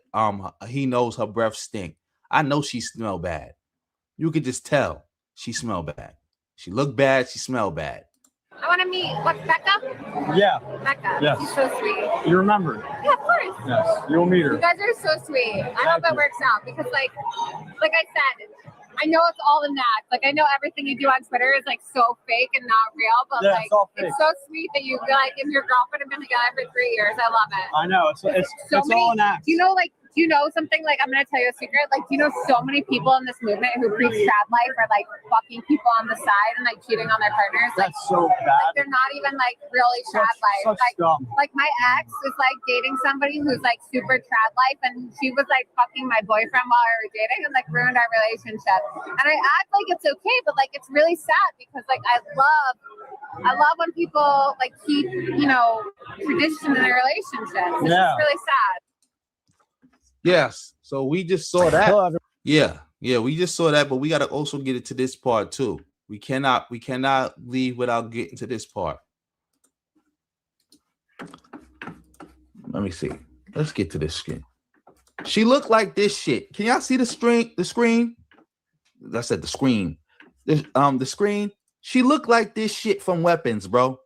he knows her breath stink. I know she smell bad. You could just tell she smell bad. She look bad. She smell bad. I want to meet. What's Becca? Yeah. Becca. Yes. She's so sweet. You remember? Yeah, of course. Yes. You'll meet her. You guys are so sweet. I hope Thank it you. works out because, like I said, I know it's all in that. Like, I know everything you do on Twitter is like so fake and not real, but Yeah, like, it's all fake. it's so sweet that you like and your girlfriend have been together for 3 years. I love it. I know. It's all an act. Do you know something? Like, I'm gonna tell you a secret. Like, do you know so many people in this movement who preach trad life are like fucking people on the side and like cheating on their partners? Like, That's so like bad. they're not even like really trad life. Such Like, scum. like my ex is like dating somebody who's like super trad life, and she was like fucking my boyfriend while we were dating and like ruined our relationship. And I act like it's okay, but like it's really sad because like I love when people like keep tradition in their relationships. It's just really sad. Yes. So we just saw that. Hello, everyone. Yeah, we just saw that, but we got to also get it to this part too. We cannot leave without getting to this part. Let me see. Let's get to this screen. She looked like this shit. Can y'all see the screen? I said the screen. The screen. She looked like this shit from Weapons, bro.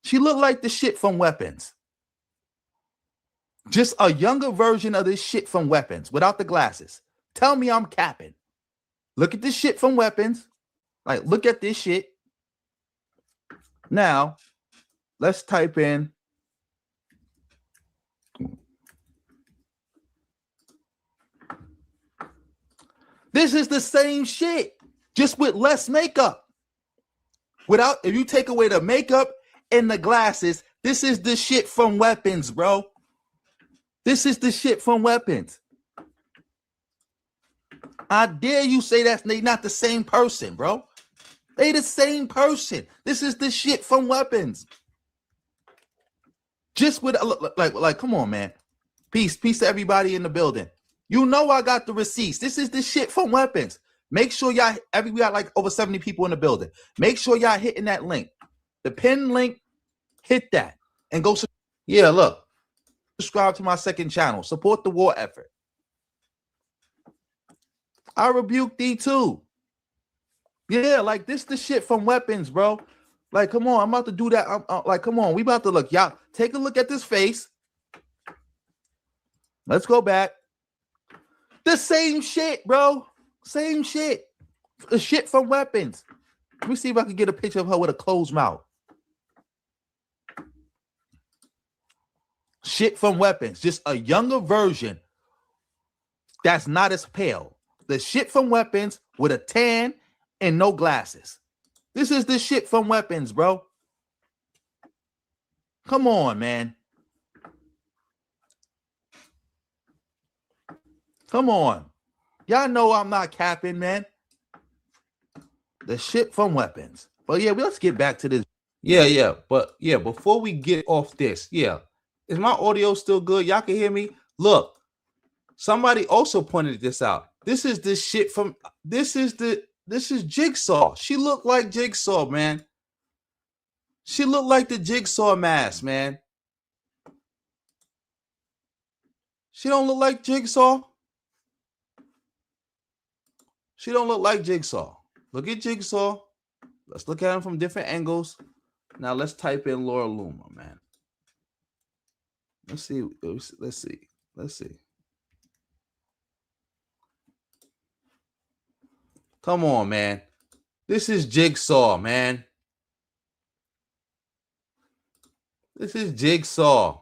She looked like the shit from Weapons. Just a younger version of this shit from Weapons without the glasses. Tell me I'm capping. Look at this shit from Weapons. Like, look at this shit. Now, let's type in. This is the same shit, just with less makeup. If you take away the makeup and the glasses, this is the shit from Weapons, bro. This is the shit from Weapons. I dare you say they not the same person, bro. They the same person. This is the shit from Weapons. Just with like, come on, man. Peace to everybody in the building. You know I got the receipts. This is the shit from Weapons. Make sure y'all, we got like over 70 people in the building. Make sure y'all hitting that link. The pin link, hit that. And go, look. Subscribe to my second channel. Support the war effort. I rebuke thee too. Yeah, like this the shit from Weapons, bro. Like, come on, I'm about to do that. Like, come on, we about to look. Y'all, take a look at this face. Let's go back. The same shit, bro. Same shit. The shit from Weapons. Let me see if I can get a picture of her with a closed mouth. Shit from Weapons. Just a younger version that's not as pale. The shit from Weapons with a tan and no glasses. This is the shit from Weapons, bro. Come on, man. Come on. Y'all know I'm not capping, man. The shit from Weapons. But yeah, let's get back to this. Yeah. But yeah, before we get off this, is my audio still good? Y'all can hear me? Look, somebody also pointed this out. This is the shit from, this is Jigsaw. She looked like Jigsaw, man. She looked like the Jigsaw mask, man. She don't look like Jigsaw. She don't look like Jigsaw. Look at Jigsaw. Let's look at him from different angles. Now let's type in Laura Luma, man. Let's see. Come on, man. This is Jigsaw, man. This is Jigsaw.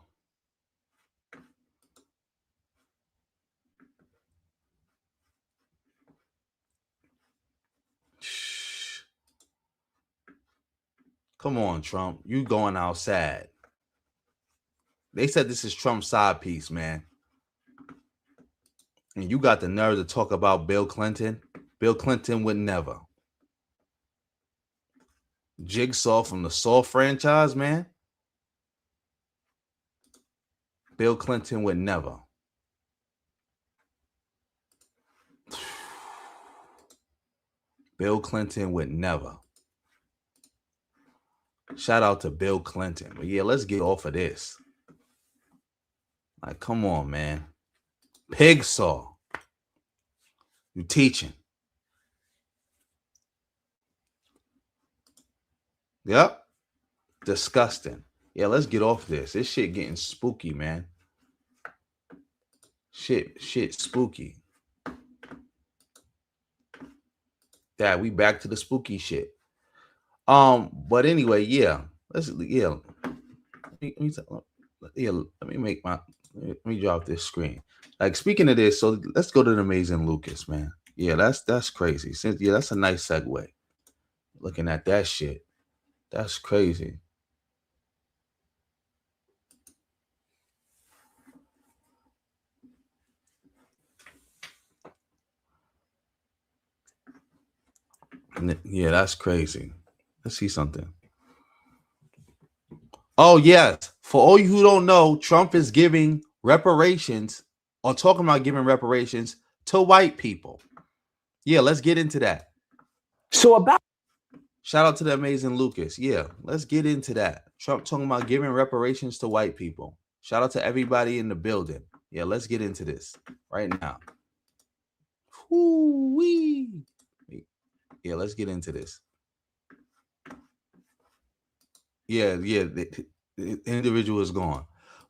Come on, Trump. You going outside. They said this is Trump's side piece, man. And you got the nerve to talk about Bill Clinton. Bill Clinton would never. Jigsaw from the Saw franchise, man. Bill Clinton would never. Bill Clinton would never. Shout out to Bill Clinton. But yeah, let's get off of this. Like, come on, man. Pig saw. You teaching. Yep. Disgusting. Yeah, let's get off this. This shit getting spooky, man. Shit spooky. Dad, we back to the spooky shit. But anyway, yeah. Let me drop this screen. Like, speaking of this, so let's go to the Amazing Lucas, man. Yeah, that's crazy. Yeah, that's a nice segue. Looking at that shit. That's crazy. Yeah, that's crazy. Let's see something. Oh, yes. For all you who don't know, Trump is giving reparations or talking about giving reparations to white people. Yeah, let's get into that. Shout out to the Amazing Lucas. Yeah, let's get into that. Trump talking about giving reparations to white people. Shout out to everybody in the building. Yeah, let's get into this right now. Woo-wee. Yeah, let's get into this. Yeah, the individual is gone.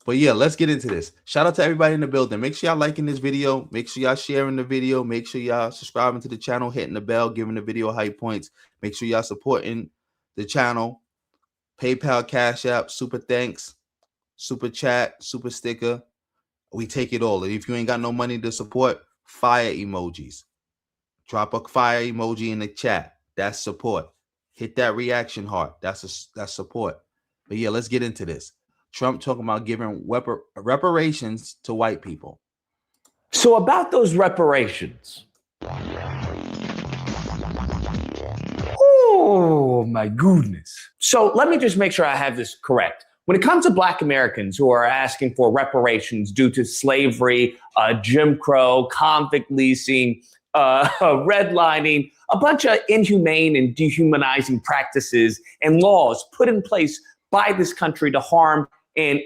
But yeah, let's get into this. Shout out to everybody in the building. Make sure y'all liking this video. Make sure y'all sharing the video. Make sure y'all subscribing to the channel, hitting the bell, giving the video high points. Make sure y'all supporting the channel. PayPal, Cash App, super thanks, super chat, super sticker. We take it all. And if you ain't got no money to support, fire emojis. Drop a fire emoji in the chat. That's support. Hit that reaction heart. That's support. But yeah, let's get into this. Trump talking about giving reparations to white people. So about those reparations. Oh, my goodness. So let me just make sure I have this correct. When it comes to Black Americans who are asking for reparations due to slavery, Jim Crow, convict leasing, redlining, a bunch of inhumane and dehumanizing practices and laws put in place by this country to harm and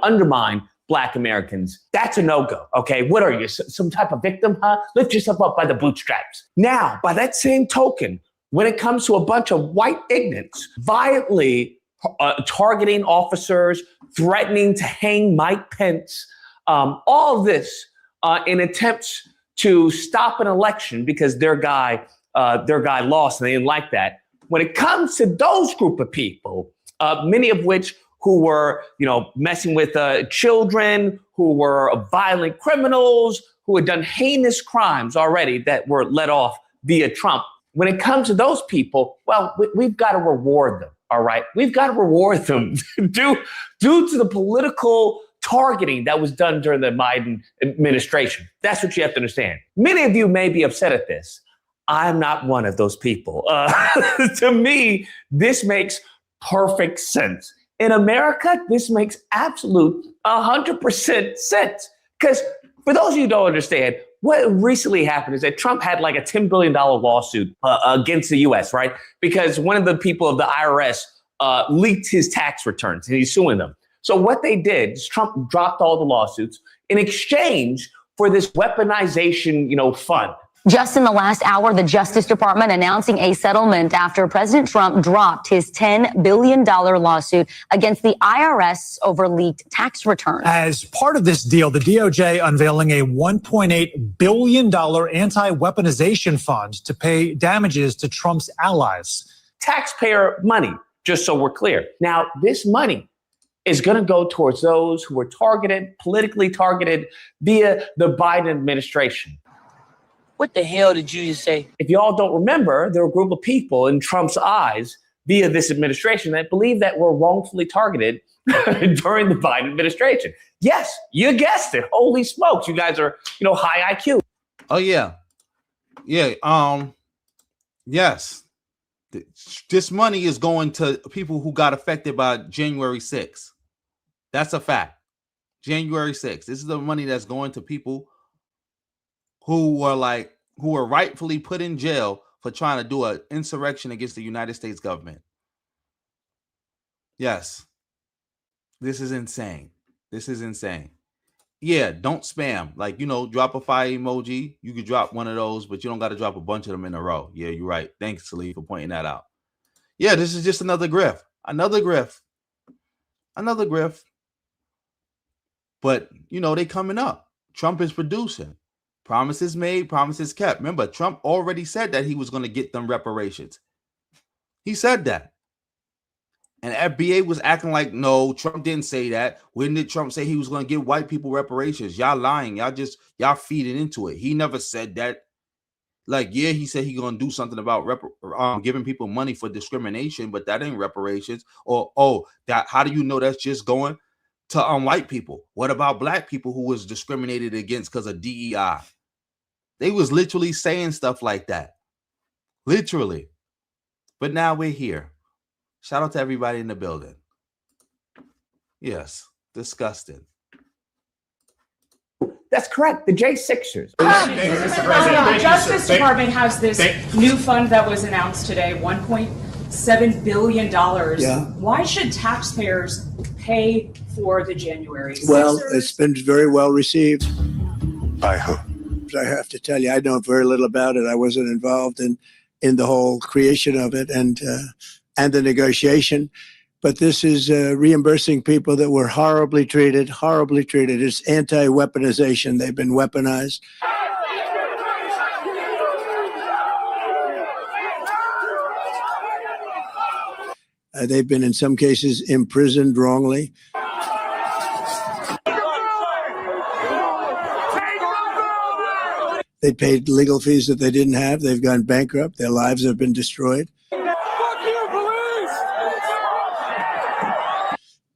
undermine Black Americans, that's a no-go, okay? What are you, some type of victim, huh? Lift yourself up by the bootstraps. Now, by that same token, when it comes to a bunch of white ignorants violently targeting officers, threatening to hang Mike Pence, all of this in attempts to stop an election because their guy lost and they didn't like that. When it comes to those group of people, many of which who were, messing with children, who were violent criminals, who had done heinous crimes already that were let off via Trump. When it comes to those people, well, we've got to reward them, all right? We've got to reward them due to the political targeting that was done during the Biden administration. That's what you have to understand. Many of you may be upset at this. I'm not one of those people. To me, this makes perfect sense. In America, this makes absolute 100% sense. Because for those of you who don't understand, what recently happened is that Trump had like a $10 billion lawsuit against the U.S., right? Because one of the people of the IRS leaked his tax returns and he's suing them. So what they did is Trump dropped all the lawsuits in exchange for this weaponization, fund. Just in the last hour, the Justice Department announcing a settlement after President Trump dropped his $10 billion lawsuit against the IRS over leaked tax returns. As part of this deal, the DOJ unveiling a $1.8 billion anti-weaponization fund to pay damages to Trump's allies. Taxpayer money, just so we're clear. Now, this money is going to go towards those who were politically targeted via the Biden administration. What the hell did you just say? If y'all don't remember, there were a group of people in Trump's eyes via this administration that believe that we're wrongfully targeted during the Biden administration. Yes, you guessed it. Holy smokes, you guys are, high IQ. Oh yeah. Yes. This money is going to people who got affected by January 6th. That's a fact. January 6th. This is the money that's going to people who were rightfully put in jail for trying to do an insurrection against the United States government. Yes. This is insane. Yeah, don't spam. Drop a fire emoji. You could drop one of those, but you don't got to drop a bunch of them in a row. Yeah, you're right. Thanks, Salih, for pointing that out. Yeah, this is just another grift. Another grift. But, they coming up. Trump is producing. Promises made, promises kept. Remember, Trump already said that he was going to get them reparations. He said that. And FBA was acting like, no, Trump didn't say that. When did Trump say he was going to give white people reparations? Y'all lying. Y'all feeding into it. He never said that. He said he's going to do something about giving people money for discrimination, but that ain't reparations. Or, how do you know that's just going to white people? What about black people who was discriminated against because of DEI? They was literally saying stuff like that. Literally. But now we're here. Shout out to everybody in the building. Yes, disgusting. That's correct. The J6ers. The Justice Department has this new fund that was announced today, $1.7 billion. Yeah. Why should taxpayers pay for the January 6th? Well, it's been very well received. By who? I have to tell you, I know very little about it. I wasn't involved in the whole creation of it and the negotiation. But this is reimbursing people that were horribly treated. It's anti-weaponization. They've been weaponized. They've been, in some cases, imprisoned wrongly. They paid legal fees that they didn't have. They've gone bankrupt. Their lives have been destroyed.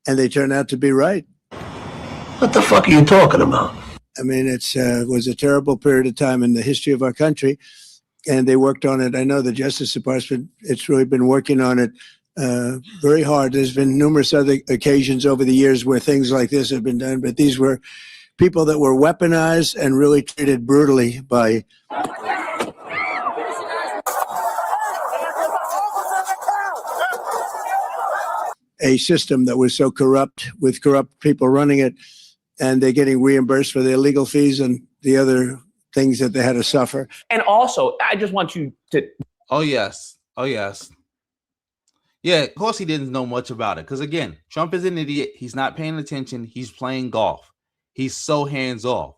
And they turn out to be right. What the fuck are you talking about? I mean, it was a terrible period of time in the history of our country, and they worked on it. I know the Justice Department, it's really been working on it very hard. There's been numerous other occasions over the years where things like this have been done, but these were people that were weaponized and really treated brutally by a system that was so corrupt, with corrupt people running it, and they're getting reimbursed for their legal fees and the other things that they had to suffer. And also, I just want you to... Oh, yes. Yeah, of course he didn't know much about it. Because, again, Trump is an idiot. He's not paying attention. He's playing golf. He's so hands-off.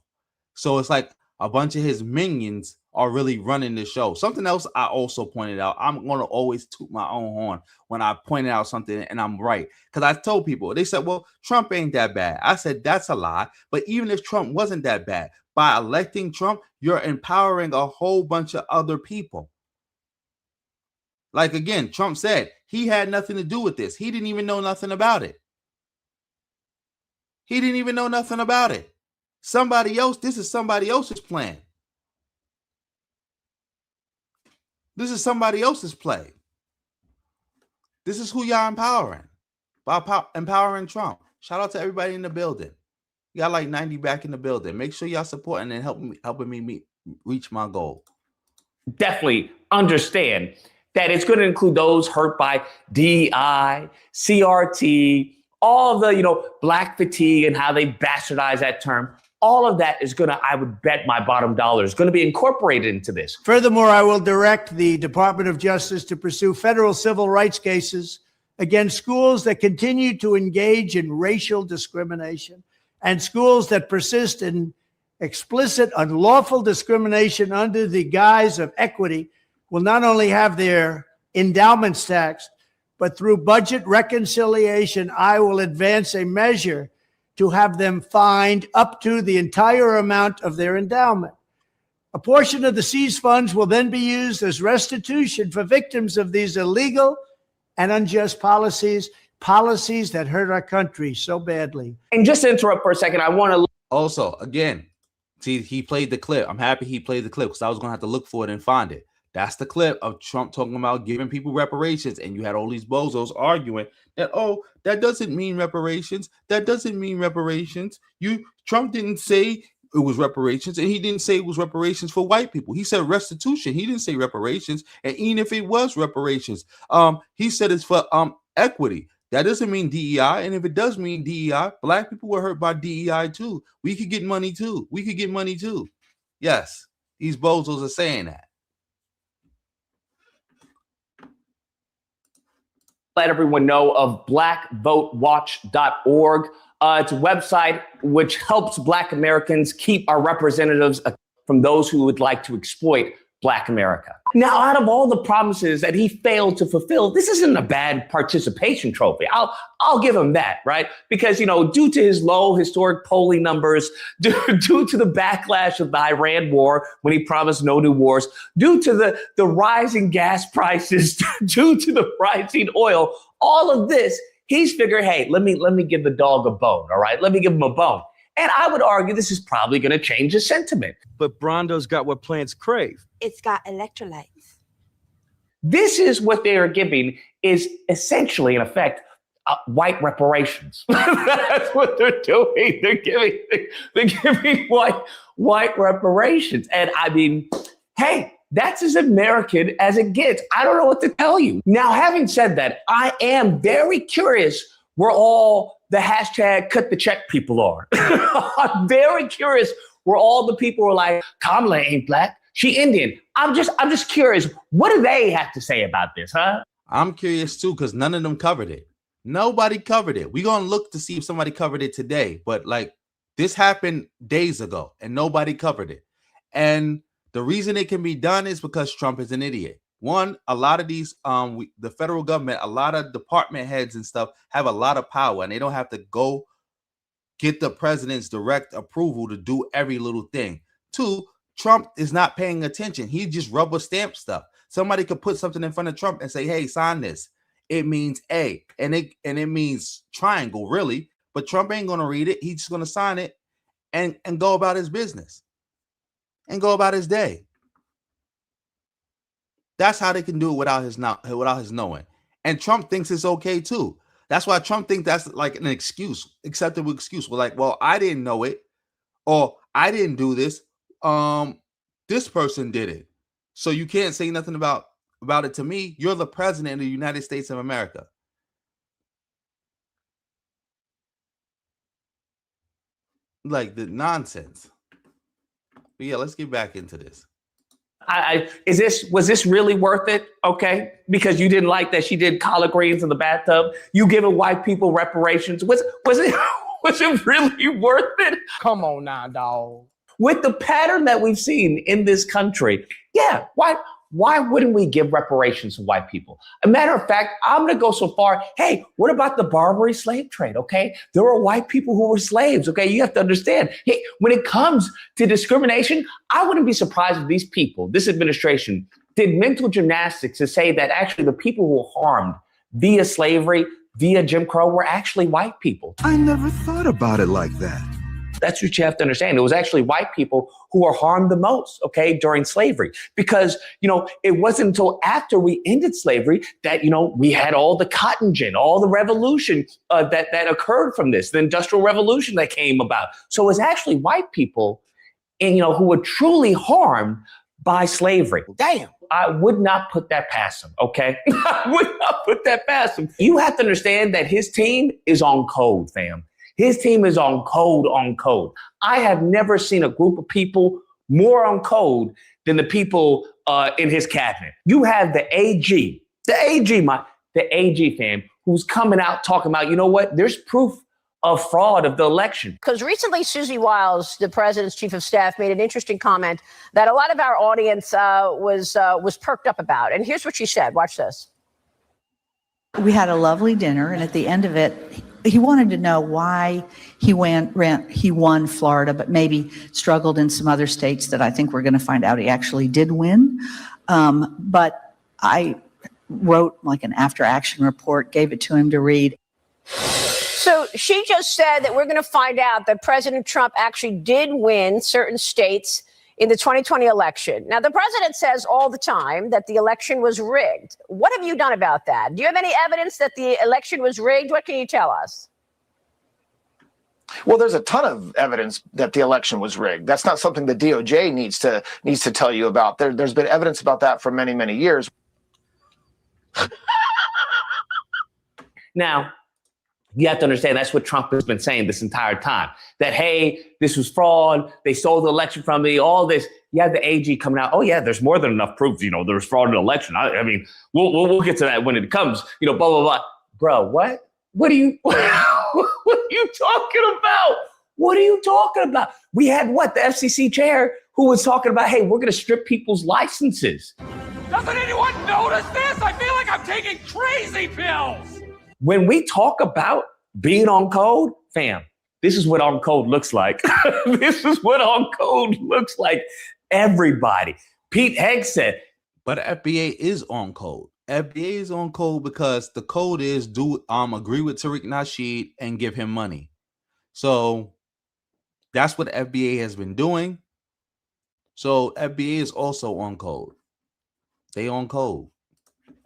So it's like a bunch of his minions are really running the show. Something else I also pointed out, I'm going to always toot my own horn when I pointed out something and I'm right. Because I told people, they said, well, Trump ain't that bad. I said, that's a lie. But even if Trump wasn't that bad, by electing Trump, you're empowering a whole bunch of other people. Like, again, Trump said he had nothing to do with this. He didn't even know nothing about it. Somebody else, this is somebody else's plan. This is somebody else's play. This is who y'all empowering by empowering Trump. Shout out to everybody in the building. You got like 90 back in the building. Make sure y'all supporting and helping me reach my goal. Definitely understand that it's going to include those hurt by DEI, CRT, all of the, black fatigue and how they bastardize that term. All of that is going to, I would bet my bottom dollar, is going to be incorporated into this. Furthermore, I will direct the Department of Justice to pursue federal civil rights cases against schools that continue to engage in racial discrimination and schools that persist in explicit, unlawful discrimination under the guise of equity will not only have their endowments taxed, but through budget reconciliation, I will advance a measure to have them fined up to the entire amount of their endowment. A portion of the seized funds will then be used as restitution for victims of these illegal and unjust policies that hurt our country so badly. And just to interrupt for a second, I want to also, again, see, he played the clip. I'm happy he played the clip because I was going to have to look for it and find it. That's the clip of Trump talking about giving people reparations. And you had all these bozos arguing that, oh, that doesn't mean reparations. That doesn't mean reparations. Trump didn't say it was reparations, and he didn't say it was reparations for white people. He said restitution. He didn't say reparations. And even if it was reparations, he said it's for equity. That doesn't mean DEI. And if it does mean DEI, black people were hurt by DEI too. We could get money too. We could get money too. Yes, these bozos are saying that. Let everyone know of blackvotewatch.org. It's a website which helps Black Americans keep our representatives from those who would like to exploit Black America. Now, out of all the promises that he failed to fulfill, this isn't a bad participation trophy. I'll give him that, right? Because, due to his low historic polling numbers, due to the backlash of the Iran war when he promised no new wars, due to the rising gas prices, due to the rising oil, all of this, he's figured, hey, let me give the dog a bone, all right? Let me give him a bone. And I would argue this is probably going to change his sentiment. But Brondo's got what plants crave. It's got electrolytes. This is what they are giving is essentially, in effect, white reparations. That's what they're doing. They're giving white reparations. And I mean, hey, that's as American as it gets. I don't know what to tell you. Now, having said that, I am very curious where all the hashtag cut the check people are. I'm very curious where all the people are like, Kamala ain't black, she Indian. I'm just curious, what do they have to say about this, huh? I'm curious too, because none of them covered it. Nobody covered it. We're gonna look to see if somebody covered it today, but this happened days ago and nobody covered it. And the reason it can be done is because Trump is an idiot. One, a lot of these, the federal government, a lot of department heads and stuff have a lot of power, and they don't have to go get the president's direct approval to do every little thing. Two, Trump is not paying attention. He just rubber stamp stuff. Somebody could put something in front of Trump and say, hey, sign this. It means A, and it means triangle, really. But Trump ain't going to read it. He's just going to sign it and go about his business and go about his day. That's how they can do it without his knowing. And Trump thinks it's okay too. That's why Trump thinks that's like an excuse, acceptable excuse. We're like, well, I didn't know it, or I didn't do this. This person did it. So you can't say nothing about it to me. You're the president of the United States of America. Like the nonsense. But yeah, let's get back into this. Was this really worth it? Okay, because you didn't like that she did collard greens in the bathtub. You giving white people reparations. Was it really worth it? Come on now, dog. With the pattern that we've seen in this country, yeah, why wouldn't we give reparations to white people? A matter of fact, I'm going to go so far. Hey, what about the Barbary slave trade? Okay, there were white people who were slaves. Okay, you have to understand. Hey, when it comes to discrimination, I wouldn't be surprised if these people, this administration, did mental gymnastics to say that actually the people who were harmed via slavery, via Jim Crow, were actually white people. I never thought about it like that. That's what you have to understand. It was actually white people who were harmed the most, okay, during slavery. Because, it wasn't until after we ended slavery that, we had all the cotton gin, all the revolution that occurred from this, the Industrial Revolution that came about. So it was actually white people, who were truly harmed by slavery. Damn. I would not put that past him, okay? I would not put that past him. You have to understand that his team is on code, fam. His team is on code. I have never seen a group of people more on code than the people in his cabinet. You have the AG, fam, who's coming out talking about, you know what? There's proof of fraud of the election. Because recently, Susie Wiles, the president's chief of staff, made an interesting comment that a lot of our audience was perked up about. And here's what she said. Watch this. We had a lovely dinner, and at the end of it, he wanted to know why he won Florida, but maybe struggled in some other states that I think we're going to find out he actually did win. But I wrote like an after action report, gave it to him to read. So she just said that we're going to find out that President Trump actually did win certain states in the 2020 election. Now, the president says all the time that the election was rigged. What have you done about that? Do you have any evidence that the election was rigged? What can you tell us? Well, there's a ton of evidence that the election was rigged. That's not something the DOJ needs to tell you about. There's been evidence about that for many, many years. Now, you have to understand that's what Trump has been saying this entire time. That, hey, this was fraud. They stole the election from me. All this. You have the AG coming out. Oh, yeah, there's more than enough proof. You know, there was fraud in the election. I mean, we'll get to that when it comes. You know, blah, blah, blah. Bro, what? What are you what are you talking about? What are you talking about? We had what? The FCC chair who was talking about, hey, we're going to strip people's licenses. Doesn't anyone notice this? I feel like I'm taking crazy pills. When we talk about being on code, fam, this is what on code looks like. This is what on code looks like. Everybody. Pete Hegg said. But FBA is on code. FBA is on code because the code is agree with Tariq Nasheed and give him money. So that's what FBA has been doing. So FBA is also on code. They on code.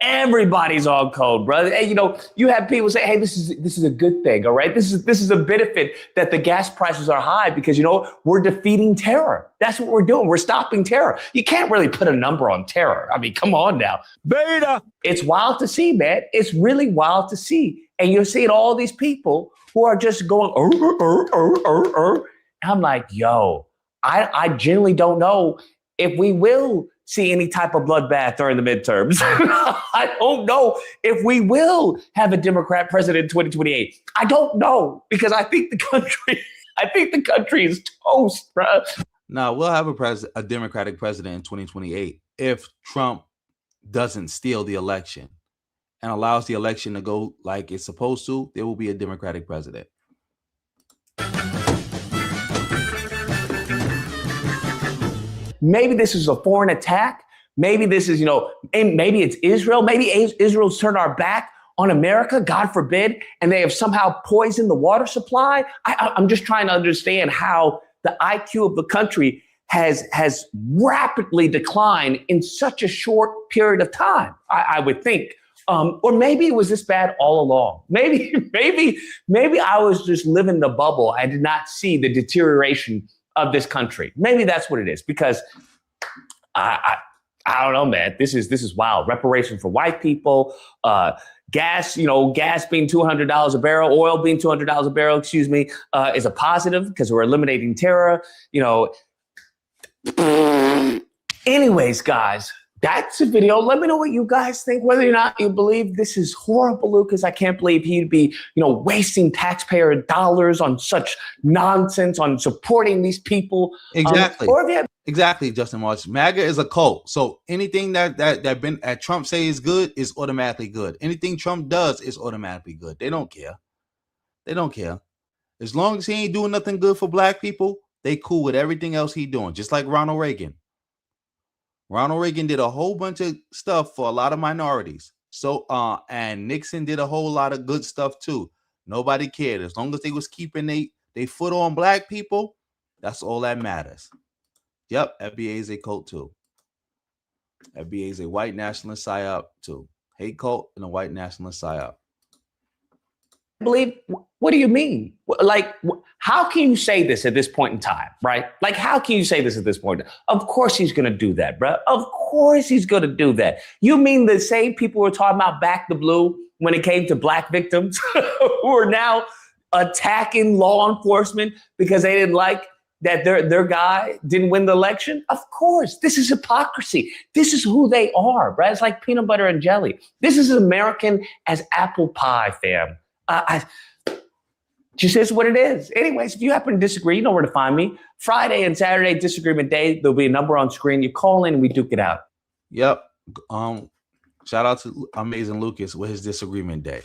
Everybody's on code, brother. Hey, you know, you have people say, hey, this is a good thing, all right? This is a benefit that the gas prices are high because, you know, we're defeating terror. That's what we're doing. We're stopping terror. You can't really put a number on terror. I mean, come on now. Beta. It's wild to see, man. It's really wild to see. And you're seeing all these people who are just going, And I'm like, yo, I genuinely don't know if we will see any type of bloodbath during the midterms. I don't know if we will have a Democrat president in 2028. I don't know because I think the country is toast, bro. No, we'll have a Democratic president in 2028 if Trump doesn't steal the election and allows the election to go like it's supposed to. There will be a Democratic president. Maybe this is a foreign attack. Maybe this is, you know, maybe it's Israel. Maybe Israel's turned our back on America, God forbid, and they have somehow poisoned the water supply. I'm just trying to understand how the IQ of the country has rapidly declined in such a short period of time, I would think. Or maybe it was this bad all along. Maybe I was just living the bubble. I did not see the deterioration of this country. Maybe that's what it is, because I don't know, man. This is wild. Reparation for white people, gas being $200 a barrel, oil being $200 a barrel, is a positive because we're eliminating terror. Anyways, guys, that's a video. Let me know what you guys think, whether or not you believe this is horrible, Lucas. I can't believe he'd be, wasting taxpayer dollars on such nonsense, on supporting these people. Exactly. Exactly, Justin March. MAGA is a cult. So anything that Trump say is good is automatically good. Anything Trump does is automatically good. They don't care. They don't care. As long as he ain't doing nothing good for black people, they cool with everything else he doing. Just like Ronald Reagan. Ronald Reagan did a whole bunch of stuff for a lot of minorities. So, and Nixon did a whole lot of good stuff too. Nobody cared. As long as they was keeping they foot on black people, that's all that matters. Yep, FBA is a cult too. FBA is a white nationalist psyop too. Hate cult and a white nationalist psyop. Believe, what do you mean? Like, how can you say this at this point in time, right? Like, how can you say this at this point? Of course he's going to do that, bro. Of course he's going to do that. You mean the same people were talking about back the blue when it came to black victims who are now attacking law enforcement because they didn't like that their guy didn't win the election? Of course, this is hypocrisy. This is who they are, bro. It's like peanut butter and jelly. This is as American as apple pie, fam. Just is what it is. Anyways, if you happen to disagree, you know where to find me. Friday and Saturday, disagreement day. There'll be a number on screen. You call in and we duke it out. Yep. Shout out to Amazing Lucas with his disagreement day.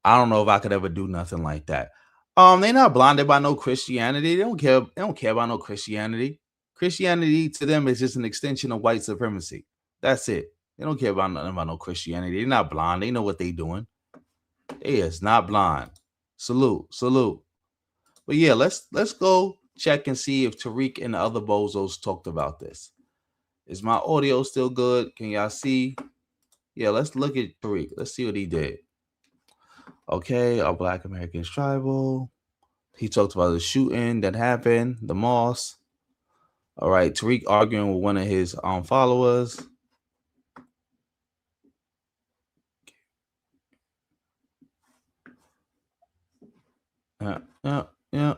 I don't know if I could ever do nothing like that. They're not blinded by no Christianity. They don't care. They don't care about no Christianity. Christianity to them is just an extension of white supremacy. That's it. They don't care about nothing about no Christianity. They're not blind. They know what they doing. They is not blind. Salute. But yeah, let's go check and see if Tariq and the other bozos talked about this. Is my audio still good? Can y'all see? Yeah, let's look at Tariq. Let's see what he did. Okay, our Black Americans tribal. He talked about the shooting that happened, the mosque. All right, Tariq arguing with one of his followers. Yeah.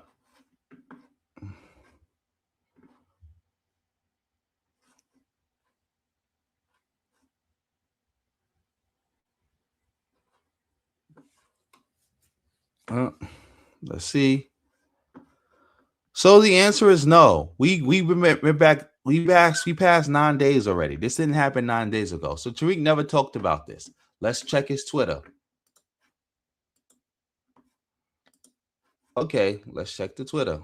Let's see. So the answer is no. We passed 9 days already. This didn't happen 9 days ago. So Tariq never talked about this. Let's check his Twitter. Okay, let's check the Twitter.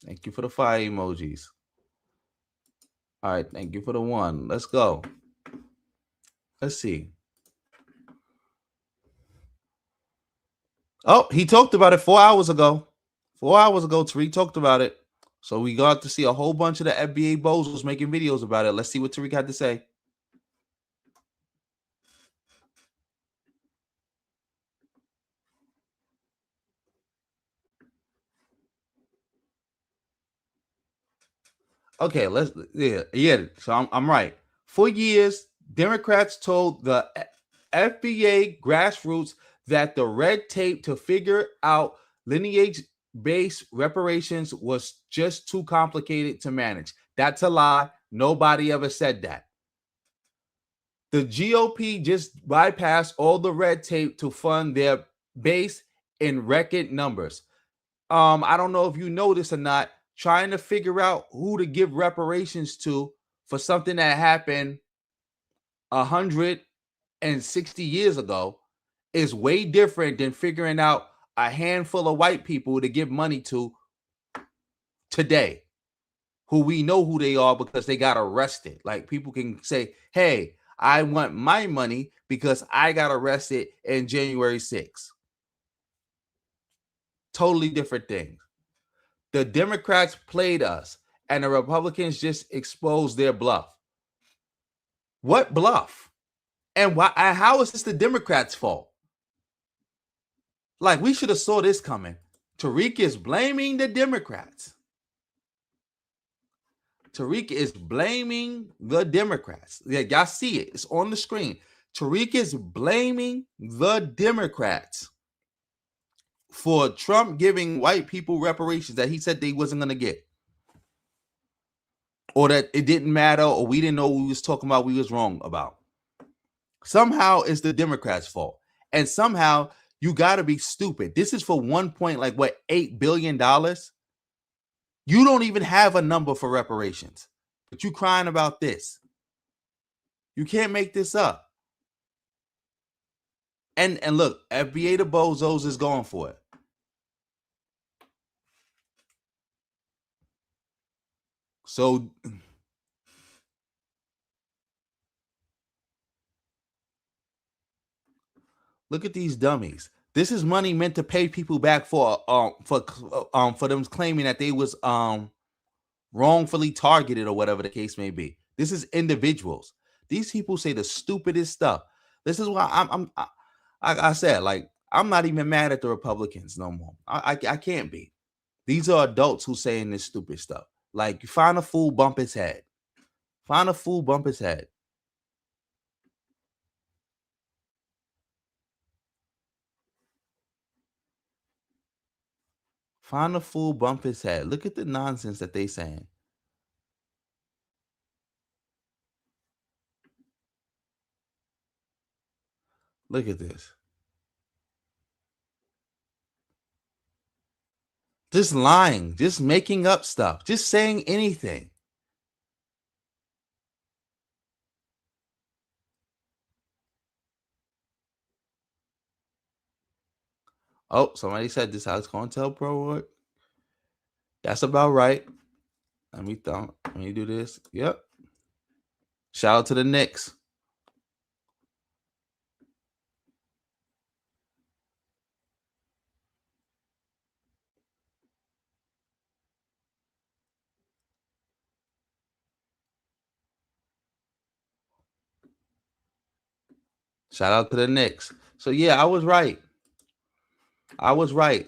Thank you for the fire emojis. All right, thank you for the one. Let's go. Let's see. Oh, he talked about it 4 hours ago. 4 hours ago, Tariq talked about it. So we got to see a whole bunch of the FBA bozos making videos about it. Let's see what Tariq had to say. Okay, yeah. So I'm right. For years, Democrats told the FBA grassroots that the red tape to figure out lineage-based reparations was just too complicated to manage. That's a lie. Nobody ever said that. The GOP just bypassed all the red tape to fund their base in record numbers. I don't know if you know this or not. Trying to figure out who to give reparations to for something that happened 160 years ago is way different than figuring out a handful of white people to give money to today, who we know who they are because they got arrested. Like, people can say, hey, I want my money because I got arrested in January 6th. Totally different things. The Democrats played us, and the Republicans just exposed their bluff. What bluff? And why? How is this the Democrats' fault? Like, we should have saw this coming. Tariq is blaming the Democrats. Tariq is blaming the Democrats. Yeah, y'all see it. It's on the screen. Tariq is blaming the Democrats for Trump giving white people reparations that he said they wasn't going to get. Or that it didn't matter, or we didn't know what we was talking about, we was wrong about. Somehow it's the Democrats' fault. And somehow you got to be stupid. This is for $8 billion? You don't even have a number for reparations, but you crying about this. You can't make this up. And look, FBA the bozos is going for it. So look at these dummies. This is money meant to pay people back for them claiming that they was wrongfully targeted or whatever the case may be. This is individuals. These people say the stupidest stuff. This is why I said, like, I'm not even mad at the Republicans no more. I can't be. These are adults who saying this stupid stuff. Like, you find a fool, bump his head. Find a fool, bump his head. Find a fool, bump his head. Look at the nonsense that they saying. Look at this. Just lying, just making up stuff, just saying anything. Oh, somebody said this house COINTELPRO work. That's about right. Let me do this. Yep. Shout out to the Knicks. Shout out to the Knicks. So yeah, I was right.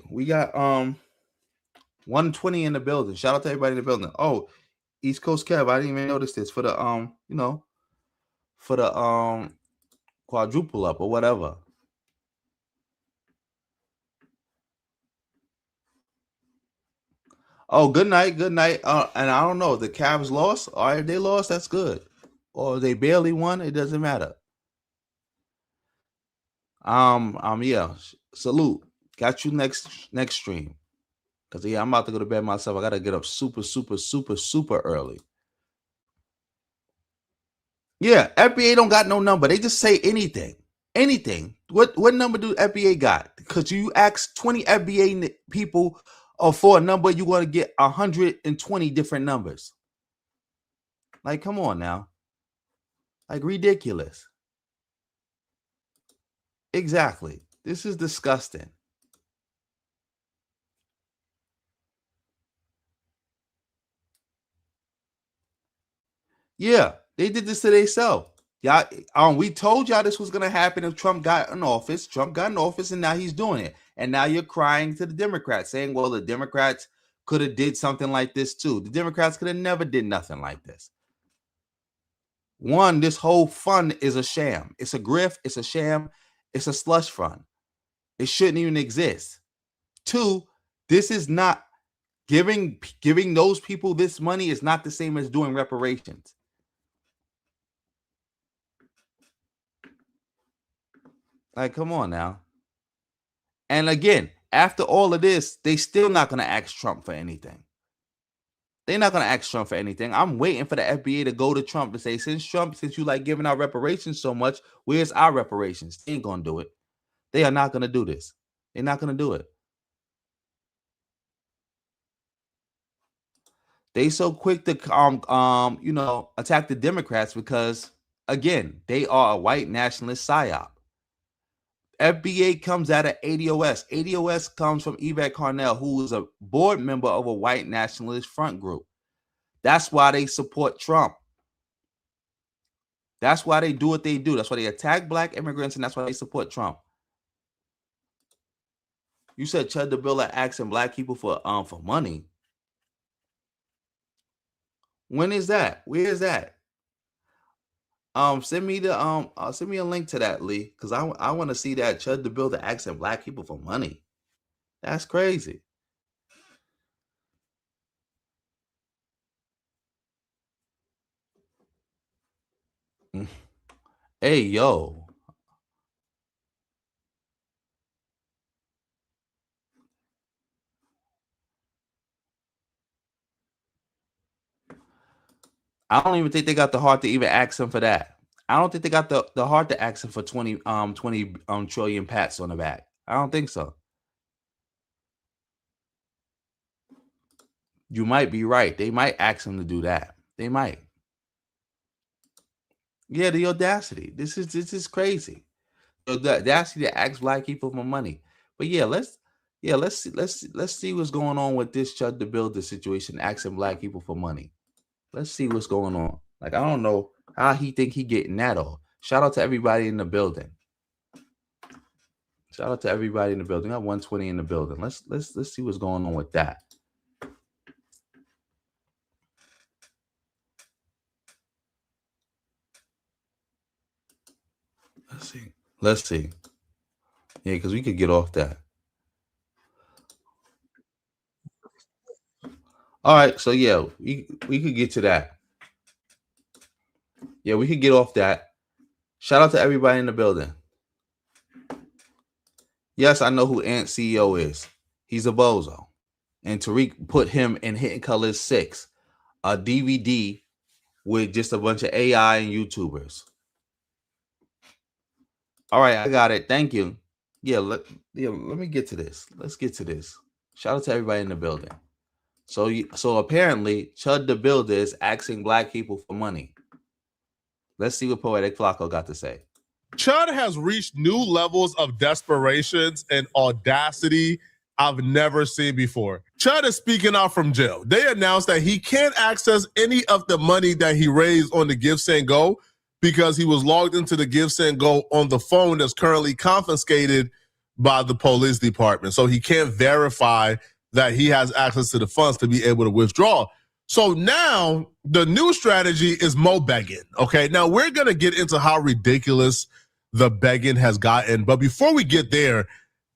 We got 120 in the building. Shout out to everybody in the building. Oh, East Coast Kev, I didn't even notice this for the for the quadruple up or whatever. Oh, good night. And I don't know. The Cavs lost. All right, if they lost, that's good. Or they barely won, it doesn't matter. Yeah. Salute. Got you next stream. Cause yeah, I'm about to go to bed myself. I gotta get up super early. Yeah, FBA don't got no number. They just say anything. Anything. What number do FBA got? Because you ask 20 FBA people for a number, you're going to get 120 different numbers. Like, come on now. Like, ridiculous. Exactly. This is disgusting. Yeah, they did this to themselves. Y'all, we told y'all this was gonna happen if Trump got in office. Trump got in office, and now he's doing it. And now you're crying to the Democrats, saying, "Well, the Democrats could have did something like this too." The Democrats could have never did nothing like this. One, this whole fund is a sham. It's a grift. It's a sham. It's a slush fund. It shouldn't even exist. Two, this is not giving those people this money is not the same as doing reparations. Like, come on now. And again, after all of this, they still not going to ask Trump for anything. They're not going to ask Trump for anything. I'm waiting for the FBA to go to Trump and say, since you like giving out reparations so much, where's our reparations? They ain't going to do it. They are not going to do this. They're not going to do it. They so quick to attack the Democrats because, again, they are a white nationalist psyop. FBA comes out of ADOS. ADOS comes from Yvette Carnell, who is a board member of a white nationalist front group. That's why they support Trump. That's why they do what they do. That's why they attack black immigrants, and that's why they support Trump. You said Chud the Bill are asking black people for money. When is that? Where is that? Send me a link to that, Lee, because I want to see that Chud the Bill that asking black people for money. That's crazy. Hey, yo. I don't even think they got the heart to even ask him for that. I don't think they got the heart to ask him for 20 trillion pats on the back. I don't think so. You might be right. They might ask him to do that. They might. Yeah, the audacity. This is crazy. The audacity to ask black people for money. But yeah, let's see what's going on with this Chud the Builder situation, asking black people for money. Let's see what's going on. Like, I don't know how he think he getting that off. Shout out to everybody in the building. Shout out to everybody in the building. I got 120 in the building. Let's see what's going on with that. Let's see. Yeah, because we could get off that. All right, so yeah, we could get to that. Yeah, we could get off that. Shout out to everybody in the building. Yes, I know who Ant CEO is. He's a bozo. And Tariq put him in Hidden Colors 6, a DVD with just a bunch of AI and YouTubers. All right, I got it. Thank you. Yeah, let me get to this. Let's get to this. Shout out to everybody in the building. So apparently, Chud the Builder is asking black people for money. Let's see what Poetic Flacco got to say. Chud has reached new levels of desperations and audacity I've never seen before. Chud is speaking out from jail. They announced that he can't access any of the money that he raised on the Give, Send, Go because he was logged into the Give Send Go on the phone that's currently confiscated by the police department. So he can't verify that he has access to the funds to be able to withdraw. So now the new strategy is more begging. Okay, now we're going to get into how ridiculous the begging has gotten. But before we get there,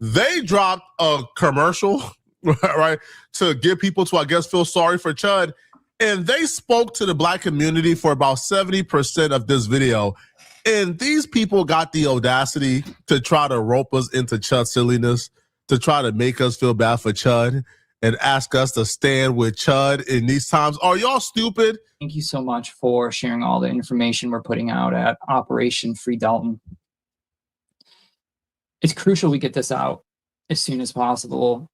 they dropped a commercial, right, to get people to, I guess, feel sorry for Chud. And they spoke to the Black community for about 70% of this video. And these people got the audacity to try to rope us into Chud silliness, to try to make us feel bad for Chud and ask us to stand with Chud in these times. Are y'all stupid? Thank you so much for sharing all the information we're putting out at Operation Free Dalton. It's crucial we get this out as soon as possible,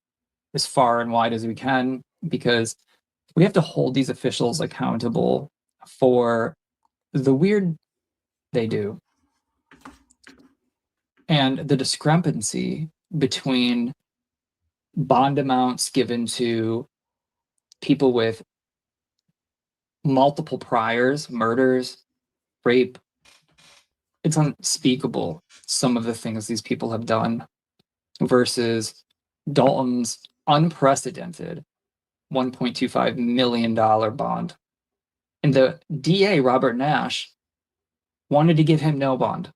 as far and wide as we can, because we have to hold these officials accountable for the weird they do. And the discrepancy between bond amounts given to people with multiple priors, murders, rape, it's unspeakable, some of the things these people have done, versus Dalton's unprecedented $1.25 million bond. And the DA, Robert Nash, wanted to give him no bond.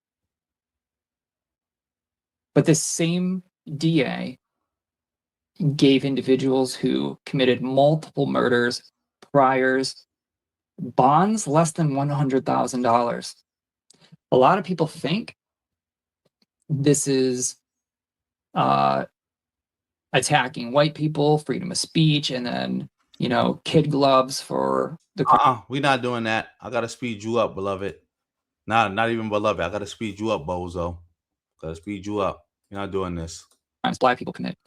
But this same DA gave individuals who committed multiple murders, priors, bonds less than $100,000. A lot of people think this is attacking white people, freedom of speech, and then, you know, kid gloves for the... We're not doing that. I gotta speed you up, beloved. Not even beloved. I gotta speed you up, bozo. Gotta speed you up. You're not doing this. crimes Black people commit.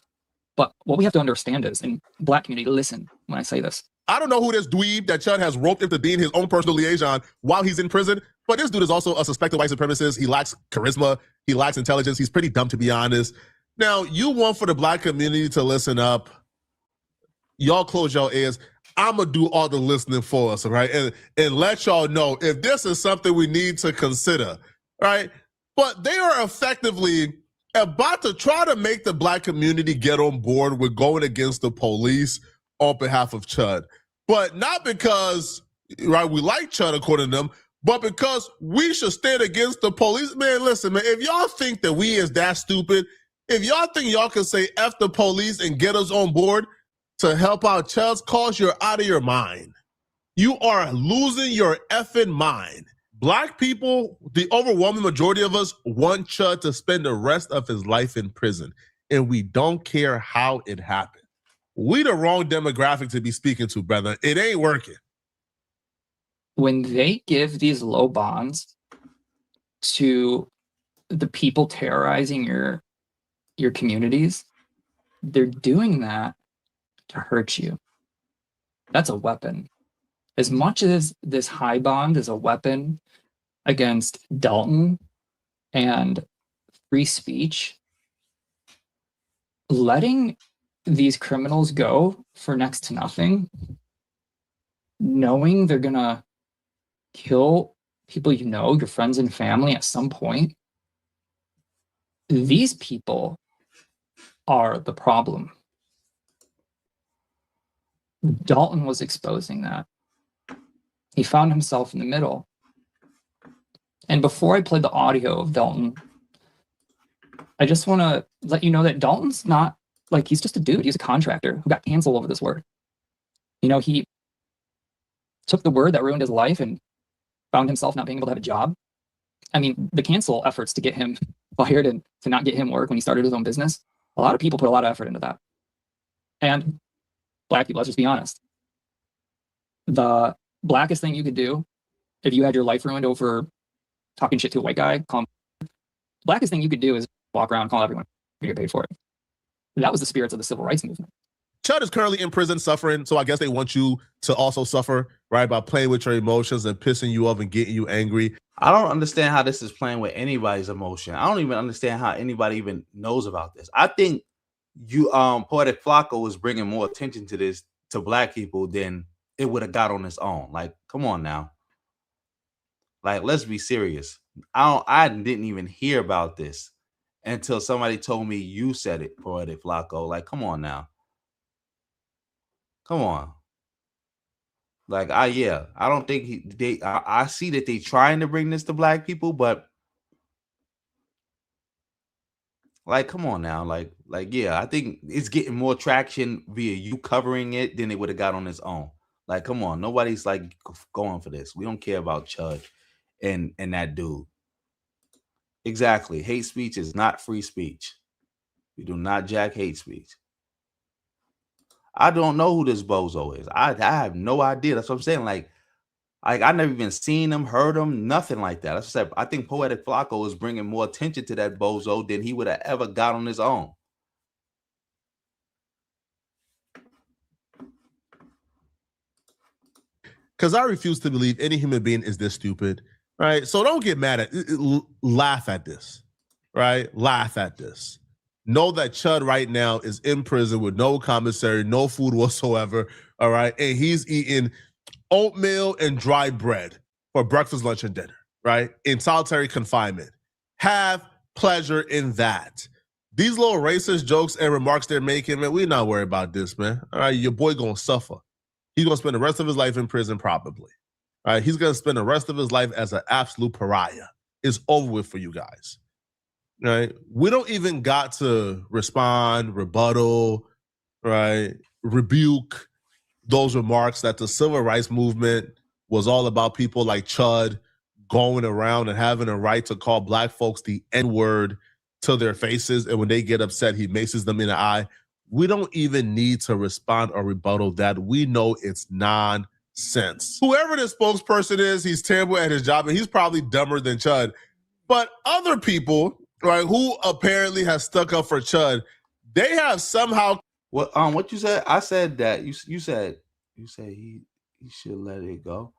But what we have to understand is, in Black community, listen when I say this. I don't know who this dweeb that Chud has roped into being his own personal liaison while he's in prison, but this dude is also a suspected white supremacist. He lacks charisma. He lacks intelligence. He's pretty dumb, to be honest. Now, you want for the Black community to listen up. Y'all close your ears. I'm going to do all the listening for us, all right? And let y'all know if this is something we need to consider, right? But they are effectively about to try to make the Black community get on board with going against the police on behalf of Chud. But not because, right, we like Chud according to them, but because we should stand against the police. Man, listen, man, if y'all think that we is that stupid, if y'all think y'all can say F the police and get us on board to help out Chud's cause, you're out of your mind. You are losing your effing mind. Black people, the overwhelming majority of us, want Chud to spend the rest of his life in prison, and we don't care how it happened. We the wrong demographic to be speaking to, brother. It ain't working. When they give these low bonds to the people terrorizing your communities, they're doing that to hurt you. That's a weapon. As much as this high bond is a weapon against Dalton and free speech, letting these criminals go for next to nothing, knowing they're gonna kill people you know, your friends and family at some point, these people are the problem. Dalton was exposing that. He found himself in the middle. And before I play the audio of Dalton, I just want to let you know that Dalton's not, like, he's just a dude. He's a contractor who got canceled over this word. You know, he took the word that ruined his life and found himself not being able to have a job. I mean, the cancel efforts to get him fired and to not get him work when he started his own business, a lot of people put a lot of effort into that. And Black people, let's just be honest. The blackest thing you could do if you had your life ruined over talking shit to a white guy, blackest thing you could do is walk around and call everyone you get paid for it. That was the spirits of the civil rights movement. Chud is currently in prison suffering, so I guess they want you to also suffer, right, by playing with your emotions and pissing you off and getting you angry. I don't understand how this is playing with anybody's emotion. I don't even understand how anybody even knows about this. I think Poetic Flacco is bringing more attention to this to Black people than it would have got on its own. Like, come on now. Like, let's be serious. I didn't even hear about this until somebody told me you said it, Poetic Flacco. Like, come on now. Come on. Like, I don't think I see that they trying to bring this to black people, but like, come on now. Like, I think it's getting more traction via you covering it than it would have got on its own. Like, come on. Nobody's like going for this. We don't care about Chud and that dude. Exactly. Hate speech is not free speech. We do not jack hate speech. I don't know who this bozo is. I have no idea. That's what I'm saying. Like I never even seen him, heard him, nothing like that. That's what I said. I think Poetic Flacco is bringing more attention to that bozo than he would have ever got on his own. Because I refuse to believe any human being is this stupid, right? So don't get mad at it. Laugh at this, right? Laugh at this. Know that Chud right now is in prison with no commissary, no food whatsoever, all right? And he's eating oatmeal and dry bread for breakfast, lunch, and dinner, right? In solitary confinement. Have pleasure in that. These little racist jokes and remarks they're making, man, we're not worried about this, man. All right, your boy gonna suffer. He's gonna spend the rest of his life in prison, probably. All right, he's gonna spend the rest of his life as an absolute pariah. It's over with for you guys. Right? We don't even got to respond, rebuttal, right? Rebuke those remarks that the civil rights movement was all about people like Chud going around and having a right to call black folks the N-word to their faces. And when they get upset, he maces them in the eye. We don't even need to respond or rebuttal that. We know it's nonsense. Whoever this spokesperson is, he's terrible at his job and he's probably dumber than Chud. But other people, right, who apparently has stuck up for Chud, they have somehow. What you said? I said that you said he should let it go.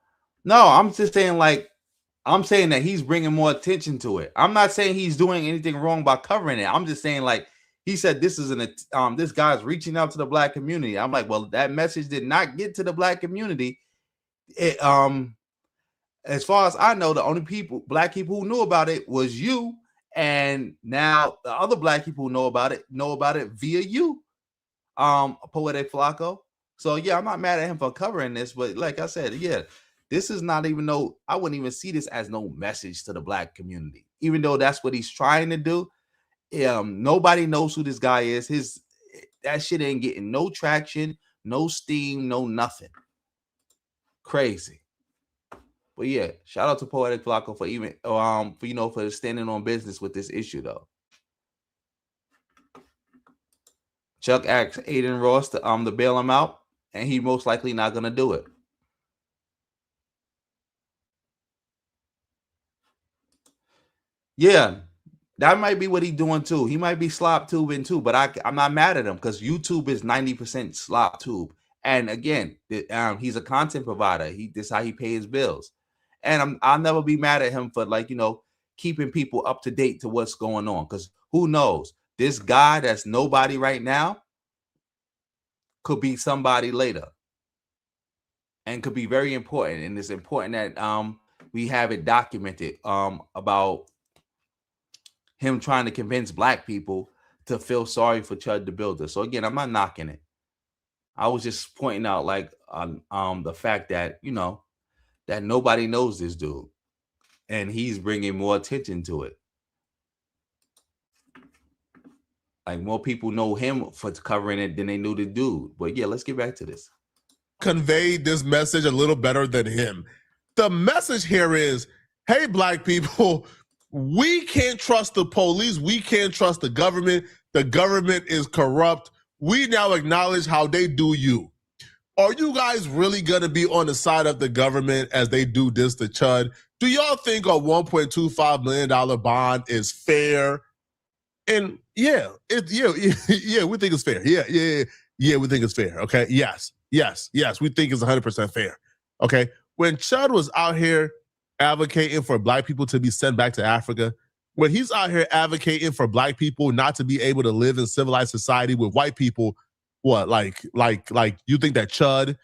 No, I'm just saying I'm saying that he's bringing more attention to it. I'm not saying he's doing anything wrong by covering it. I'm just saying he said this is this guy's reaching out to the black community. I'm like, well, that message did not get to the black community. It, as far as I know, the only black people who knew about it was you, and now the other black people who know about it via you, Poetic Flacco. So yeah, I'm not mad at him for covering this, but like I said, yeah, this is not even I wouldn't even see this as no message to the black community, even though that's what he's trying to do. Nobody knows who this guy is. That shit ain't getting no traction, no steam, no nothing. Crazy. But yeah, shout out to Poetic Flacco for even for standing on business with this issue though. Chuck asked Aiden Ross to bail him out, and he most likely not gonna do it. Yeah, that might be what he's doing too. He might be slop tubing too, but I'm not mad at him because YouTube is 90% slop tube. And again, he's a content provider. This is how he pays his bills. And I'll never be mad at him for keeping people up to date to what's going on. Because who knows? This guy that's nobody right now could be somebody later. And could be very important. And it's important that we have it documented about him trying to convince black people to feel sorry for Chud the Builder. So again, I'm not knocking it. I was just pointing out the fact that, that nobody knows this dude. And he's bringing more attention to it. Like more people know him for covering it than they knew the dude. But yeah, let's get back to this. Conveyed this message a little better than him. The message here is, hey, black people, we can't trust the police. We can't trust the government. The government is corrupt. We now acknowledge how they do you. Are you guys really going to be on the side of the government as they do this to Chud? Do y'all think a $1.25 million bond is fair? And yeah, we think it's fair. Yeah, we think it's fair. Okay, yes, we think it's 100% fair. Okay, when Chud was out here advocating for black people to be sent back to Africa, when he's out here advocating for black people not to be able to live in civilized society with white people, what like you think that Chud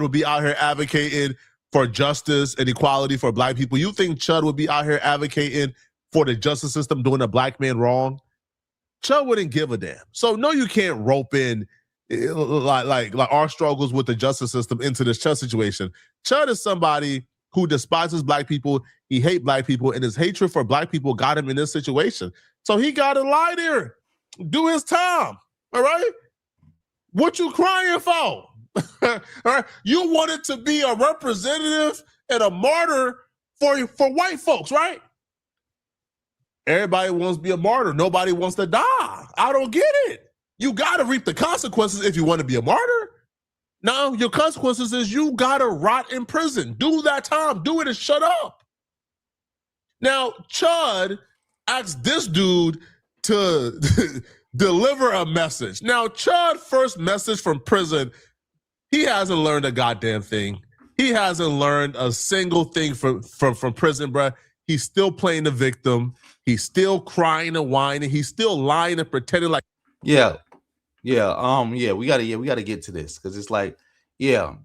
would be out here advocating for justice and equality for black people, you think Chud would be out here advocating for the justice system doing a black man wrong? Chud wouldn't give a damn. So no, you can't rope in like our struggles with the justice system into this Chud situation. Chud is somebody who despises black people. He hates black people, and his hatred for black people got him in this situation. So he got to lie there, do his time. All right, what you crying for? All right, you wanted to be a representative and a martyr for white folks, right? Everybody wants to be a martyr. Nobody wants to die. I don't get it. You got to reap the consequences if you want to be a martyr. No, your consequences is you got to rot in prison. Do that time. Do it and shut up. Now, Chud asked this dude to deliver a message. Now, Chud first message from prison, he hasn't learned a goddamn thing. He hasn't learned a single thing from prison, bruh. He's still playing the victim. He's still crying and whining. He's still lying and pretending like. Yeah. We gotta get to this because it's like, yeah,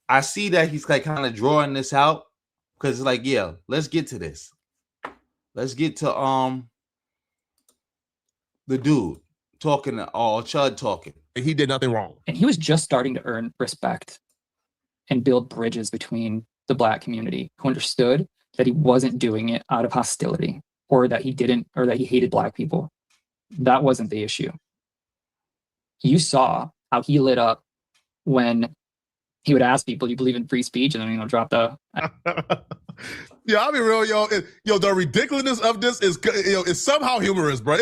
I see that he's like kind of drawing this out because it's like, yeah, let's get to this. Let's get to the dude talking, Chud talking. He did nothing wrong, and he was just starting to earn respect and build bridges between the black community who understood that he wasn't doing it out of hostility or that he hated black people. That wasn't the issue. You saw how he lit up when he would ask people, "Do you believe in free speech?" And then drop the. Yeah, I'll be real, yo. The ridiculousness of this is, it's somehow humorous, bro.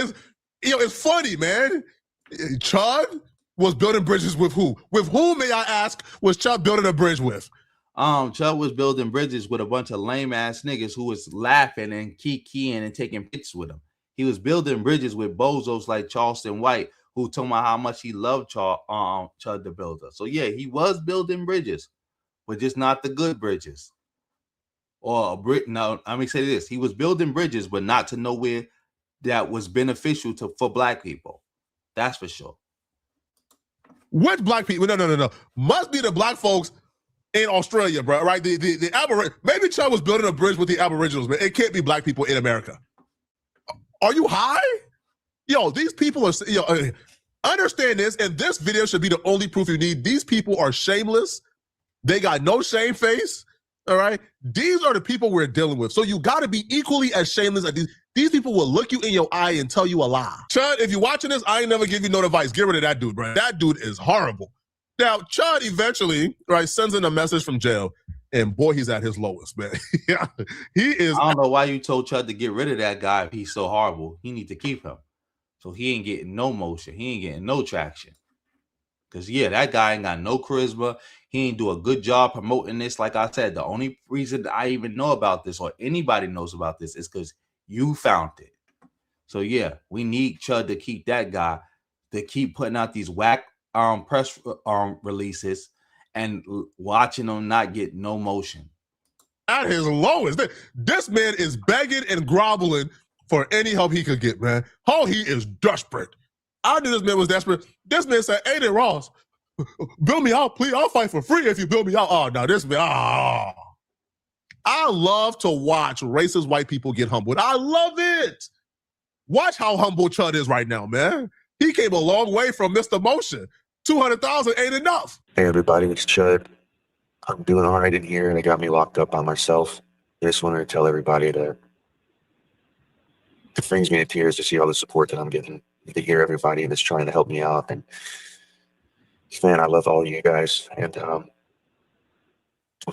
It's funny, man. Chud was building bridges with who? With whom, may I ask, was Chud building a bridge with? Chud was building bridges with a bunch of lame ass niggas who was laughing and kikiing and taking pictures with him. He was building bridges with bozos like Charleston White, who told me how much he loved Chud the Builder. So yeah, he was building bridges, but just not the good bridges. Or no, let me say this: he was building bridges, but not to nowhere that was beneficial for black people. That's for sure. What black people? No. Must be the black folks in Australia, bro. Right? The Aboriginals. Maybe Chud was building a bridge with the Aboriginals, but it can't be black people in America. Are you high? Yo, these people are. Understand this, and this video should be the only proof you need. These people are shameless. They got no shame face. All right, these are the people we're dealing with. So you got to be equally as shameless as these. These people will look you in your eye and tell you a lie. Chud, if you're watching this, I ain't never give you no advice. Get rid of that dude, bro. That dude is horrible. Now, Chud eventually, right, sends in a message from jail, and boy, he's at his lowest, man. Yeah, he is. I don't know why you told Chud to get rid of that guy if he's so horrible. He need to keep him. So he ain't getting no motion. He ain't getting no traction. Because, yeah, that guy ain't got no charisma. He ain't do a good job promoting this. Like I said, the only reason I even know about this or anybody knows about this is because you found it. So, yeah, we need Chud to keep that guy, to keep putting out these whack press releases and watching him not get no motion. At his lowest. This man is begging and groveling for any help he could get, man. Oh, he is desperate. I knew this man was desperate. This man said, Aiden Ross, build me out, please. I'll fight for free if you build me out. Oh, no, this man, I love to watch racist white people get humbled. I love it. Watch how humble Chud is right now, man. He came a long way from Mr. Motion. 200,000 ain't enough. Hey, everybody, it's Chud. I'm doing all right in here, and they got me locked up by myself. I just wanted to tell everybody that it brings me to tears to see all the support that I'm getting, to hear everybody that's trying to help me out. And man, I love all of you guys. And I'm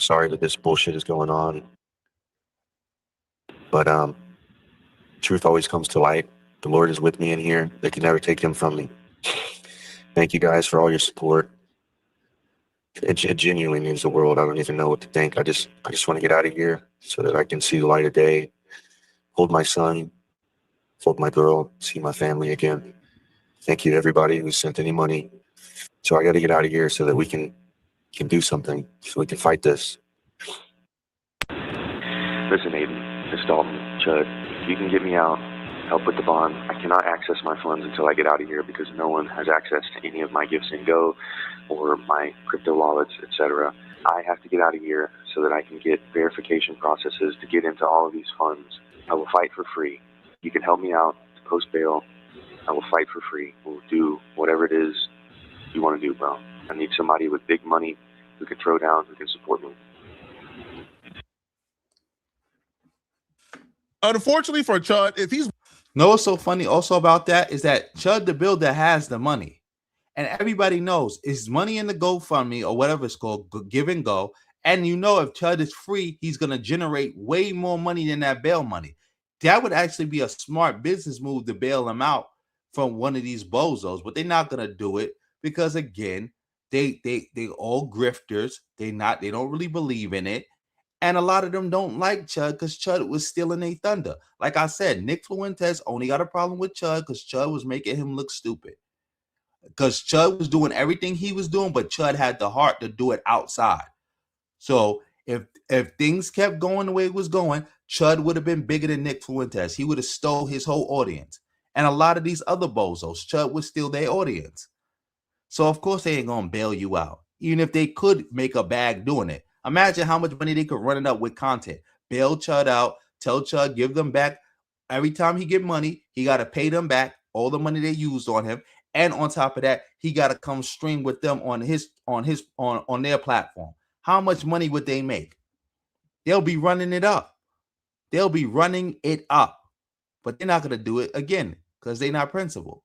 sorry that this bullshit is going on. But truth always comes to light. The Lord is with me in here. They can never take him from me. Thank you guys for all your support. It genuinely means the world. I don't even know what to think. I just want to get out of here so that I can see the light of day, hold my son, hold my girl, see my family again. Thank you to everybody who sent any money. So I got to get out of here so that we can do something, so we can fight this. Listen, Aiden, Miss Dalton, Chud, if you can get me out, help with the bond. I cannot access my funds until I get out of here because no one has access to any of my gifts in Go or my crypto wallets, etc. I have to get out of here so that I can get verification processes to get into all of these funds. I will fight for free. You can help me out to post bail. I will fight for free. We'll do whatever it is you want to do, bro. I need somebody with big money who can throw down, who can support me. Unfortunately for Chud, if he's know what's so funny also about that is that Chud the Builder has the money, and everybody knows it's money in the GoFundMe or whatever it's called, Give and Go. And you know, if Chud is free, he's gonna generate way more money than that bail money. That would actually be a smart business move to bail him out from one of these bozos, but they're not gonna do it because again, they all grifters. They don't really believe in it. And a lot of them don't like Chud because Chud was stealing their thunder. Like I said, Nick Fuentes only got a problem with Chud because Chud was making him look stupid. Because Chud was doing everything he was doing, but Chud had the heart to do it outside. So if things kept going the way it was going, Chud would have been bigger than Nick Fuentes. He would have stole his whole audience. And a lot of these other bozos, Chud would steal their audience. So of course they ain't gonna bail you out, even if they could make a bag doing it. Imagine how much money they could run it up with content. Bail Chud out, tell Chud, give them back. Every time he get money, he got to pay them back all the money they used on him. And on top of that, he got to come stream with them on their platform. How much money would they make? They'll be running it up. They'll be running it up. But they're not going to do it again because they're not principled.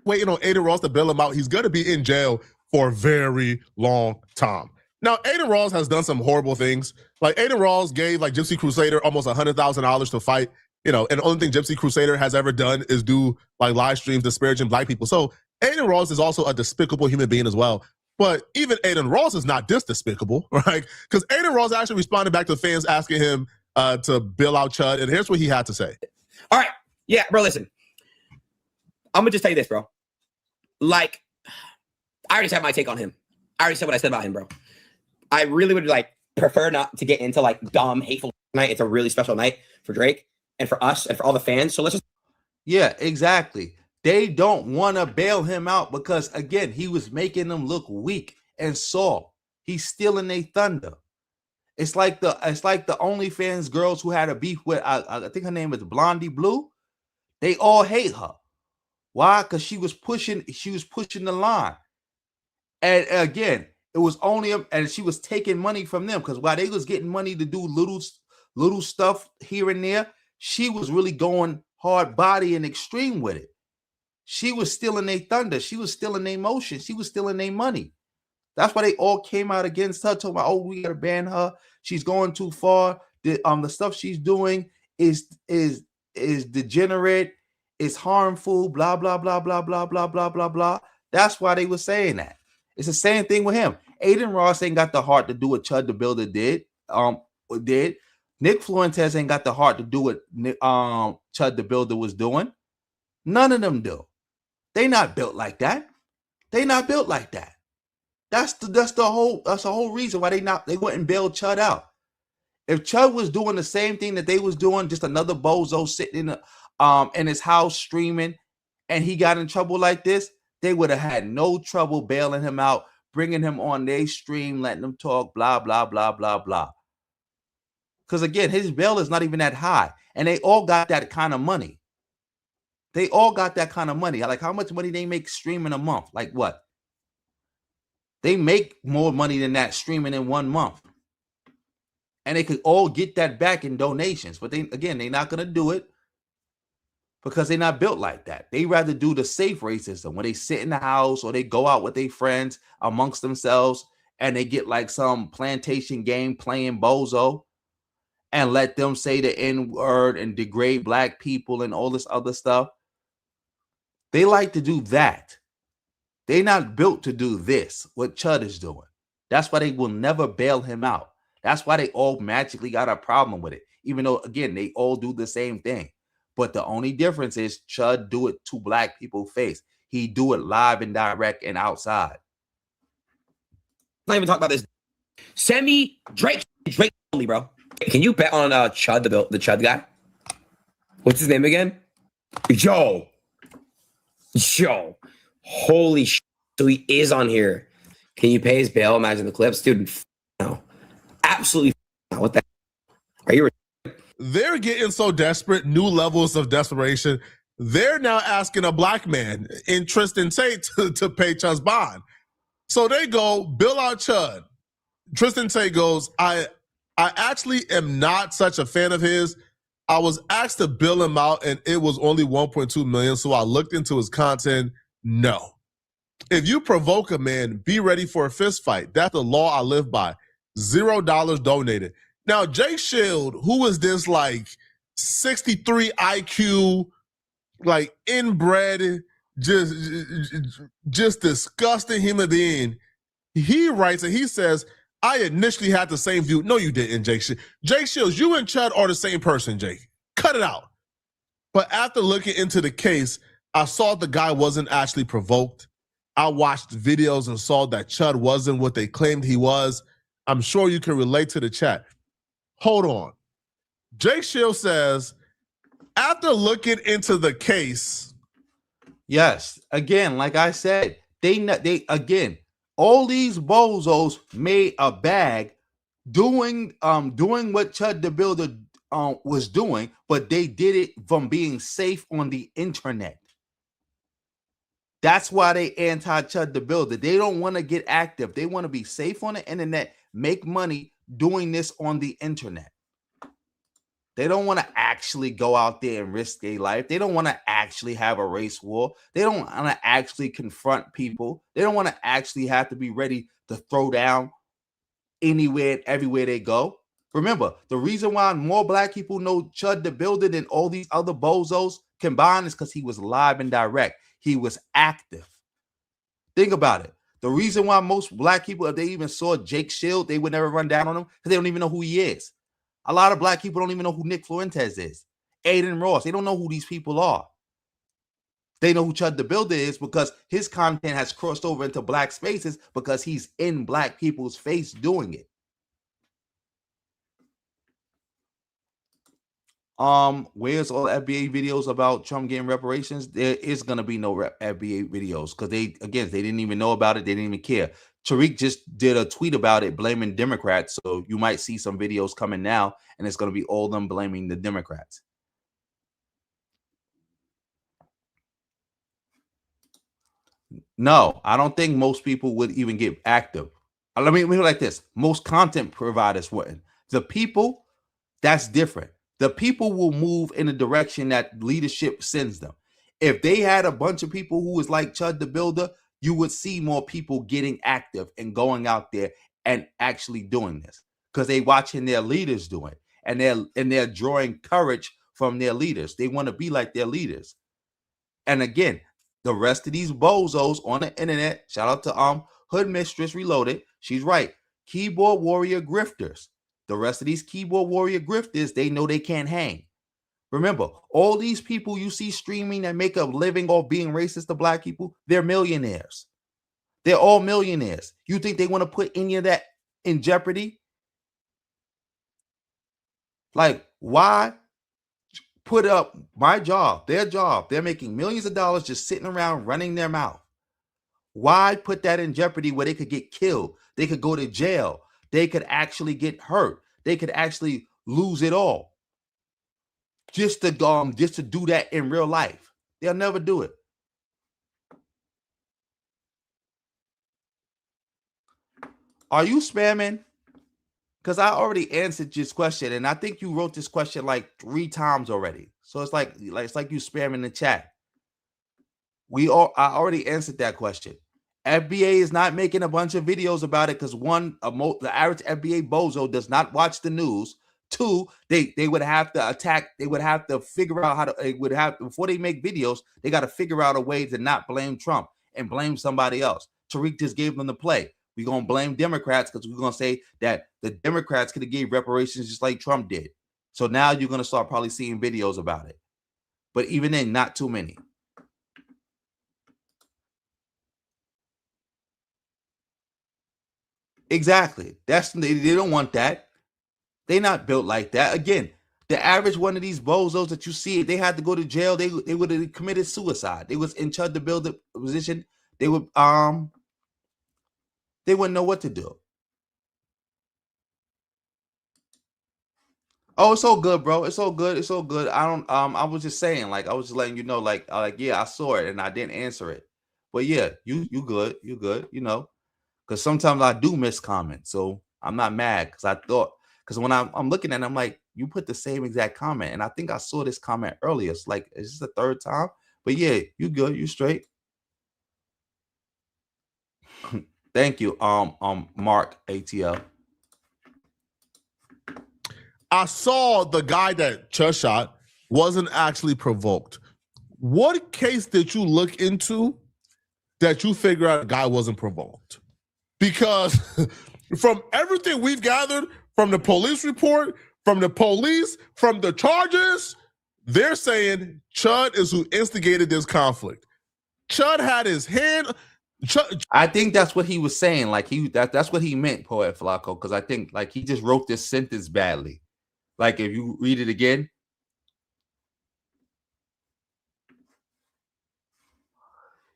waiting on Aiden Ross to bail him out. He's going to be in jail for a very long time. Now, Aiden Ross has done some horrible things. Like, Aiden Ross gave, like, Gypsy Crusader almost $100,000 to fight, you know, and the only thing Gypsy Crusader has ever done is do, like, live streams disparaging black people. So Aiden Ross is also a despicable human being as well. But even Aiden Ross is not this despicable, right? Because Aiden Ross actually responded back to fans asking him to bail out Chud, and here's what he had to say. All right. Yeah, bro, listen. I'm going to just tell you this, bro. Like, I already said my take on him. I already said what I said about him, bro. I really would, like, prefer not to get into, like, dumb, hateful night. It's a really special night for Drake and for us and for all the fans. So let's just... Yeah, exactly. They don't want to bail him out because, again, he was making them look weak and soft. He's stealing their thunder. It's like the OnlyFans girls who had a beef with, I think her name is Blondie Blue. They all hate her. Why? Because she was pushing the line. And again, it was only and she was taking money from them because while they was getting money to do little stuff here and there, she was really going hard body and extreme with it. She was stealing their thunder. She was stealing their motion. She was stealing their money. That's why they all came out against her, talking about, oh, we gotta ban her. She's going too far. The stuff she's doing is degenerate, is harmful, blah, blah, blah, blah, blah, blah, blah, blah, blah. That's why they were saying that. It's the same thing with him. Aiden Ross ain't got the heart to do what Chud the Builder did. Nick Fuentes ain't got the heart to do what Chud the Builder was doing. None of them do. They not built like that. They not built like that. That's the whole reason why they wouldn't bail Chud out. If Chud was doing the same thing that they was doing, just another bozo sitting in his house streaming, and he got in trouble like this, they would have had no trouble bailing him out, bringing him on their stream, letting him talk, blah, blah, blah, blah, blah. Because again, his bail is not even that high, and they all got that kind of money. They all got that kind of money. Like, how much money they make streaming a month? Like what? They make more money than that streaming in 1 month. And they could all get that back in donations. But they're not going to do it because they're not built like that. They rather do the safe racism when they sit in the house or they go out with their friends amongst themselves and they get like some plantation game playing bozo and let them say the N-word and degrade black people and all this other stuff. They like to do that. They're not built to do this, what Chud is doing. That's why they will never bail him out. That's why they all magically got a problem with it. Even though, again, they all do the same thing. But the only difference is Chud do it to black people's face. He do it live and direct and outside. Not even talk about this. Send me Drake only, bro. Can you bet on Chud, the Chud guy? What's his name again? Yo. Holy shit. So he is on here. Can you pay his bail? Imagine the clips. Dude, no. Absolutely no. What the are you? They're getting so desperate, new levels of desperation. They're now asking a black man in Tristan Tate to pay Chud's bond. So they go, bill out Chud. Tristan Tate goes, I actually am not such a fan of his. I was asked to bill him out and it was only 1.2 million. So I looked into his content. No. If you provoke a man, be ready for a fist fight. That's the law I live by. $0 donated. Now, Jake Shield, who is this like 63 IQ, like inbred, just disgusting human being, he writes and he says, I initially had the same view. No, you didn't, Jake Shields. Jake Shields, you and Chud are the same person, Jake. Cut it out. But after looking into the case, I saw the guy wasn't actually provoked. I watched videos and saw that Chud wasn't what they claimed he was. I'm sure you can relate to the chat. Hold on. Jake Shields says, after looking into the case. Yes, again, like I said, they again, all these bozos made a bag doing what Chud the Builder was doing, but they did it from being safe on the internet. That's why they anti-Chud the Builder. They don't want to get active. They want to be safe on the internet, make money doing this on the internet. They don't want to actually go out there and risk their life. They don't want to actually have a race war. They don't want to actually confront people. They don't want to actually have to be ready to throw down anywhere and everywhere they go. Remember, the reason why more black people know Chud the Builder than all these other bozos combined is because he was live and direct. He was active. Think about it. The reason why most black people, if they even saw Jake Shield, they would never run down on him because they don't even know who he is. A lot of black people don't even know who Nick Fuentes is. Aiden Ross, they don't know who these people are. They know who Chud the Builder is because his content has crossed over into black spaces because he's in black people's face doing it. Where's all FBA videos about Trump getting reparations? There is gonna be no FBA videos because they didn't even know about it. They didn't even care. Tariq just did a tweet about it, blaming Democrats. So you might see some videos coming now, and it's gonna be all them blaming the Democrats. No, I don't think most people would even get active. Let me like this: most content providers wouldn't. The people, that's different. The people will move in the direction that leadership sends them. If they had a bunch of people who was like Chud the Builder, you would see more people getting active and going out there and actually doing this because they watching their leaders do it, and they're drawing courage from their leaders. They want to be like their leaders. And again, the rest of these bozos on the internet, shout out to Hood Mistress Reloaded. She's right. Keyboard warrior grifters. The rest of these keyboard warrior grifters, they know they can't hang. Remember, all these people you see streaming that make a living off being racist to black people, they're millionaires. They're all millionaires. You think they want to put any of that in jeopardy? Like, why put up my job, their job? They're making millions of dollars just sitting around running their mouth. Why put that in jeopardy where they could get killed? They could go to jail. They could actually get hurt. They could actually lose it all. Just to do that in real life. They'll never do it. Are you spamming? Because I already answered this question, and I think you wrote this question like 3 times already. So it's like you spamming the chat. I already answered that question. FBA is not making a bunch of videos about it because the average FBA bozo does not watch the news. 2, they would have to attack. They would have to figure out how to. Before they make videos, they got to figure out a way to not blame Trump and blame somebody else. Tariq just gave them the play. We're gonna blame Democrats because we're gonna say that the Democrats could have gave reparations just like Trump did. So now you're gonna start probably seeing videos about it. But even then, not too many. Exactly. They don't want that. They're not built like that. Again, the average one of these bozos that you see, they had to go to jail. They would have committed suicide. They was in charge to build a position. They wouldn't know what to do. Oh, it's all good, bro. It's all good. It's all good. I was just saying, like, I was just letting you know, like, yeah, I saw it and I didn't answer it. But yeah, you good. You good, because sometimes I do miss comments. So I'm not mad because when I'm looking at it, I'm like, you put the same exact comment. And I think I saw this comment earlier. It's like, is this the third time? But yeah, you good, you straight. Thank you, Mark ATL. I saw the guy that Chud shot wasn't actually provoked. What case did you look into that you figure out the guy wasn't provoked? Because from everything we've gathered, from the police report, from the police, from the charges, they're saying Chud is who instigated this conflict. Chud had his hand. I think that's what he was saying. Like that's what he meant, Poet Flacco, because I think like he just wrote this sentence badly. Like if you read it again.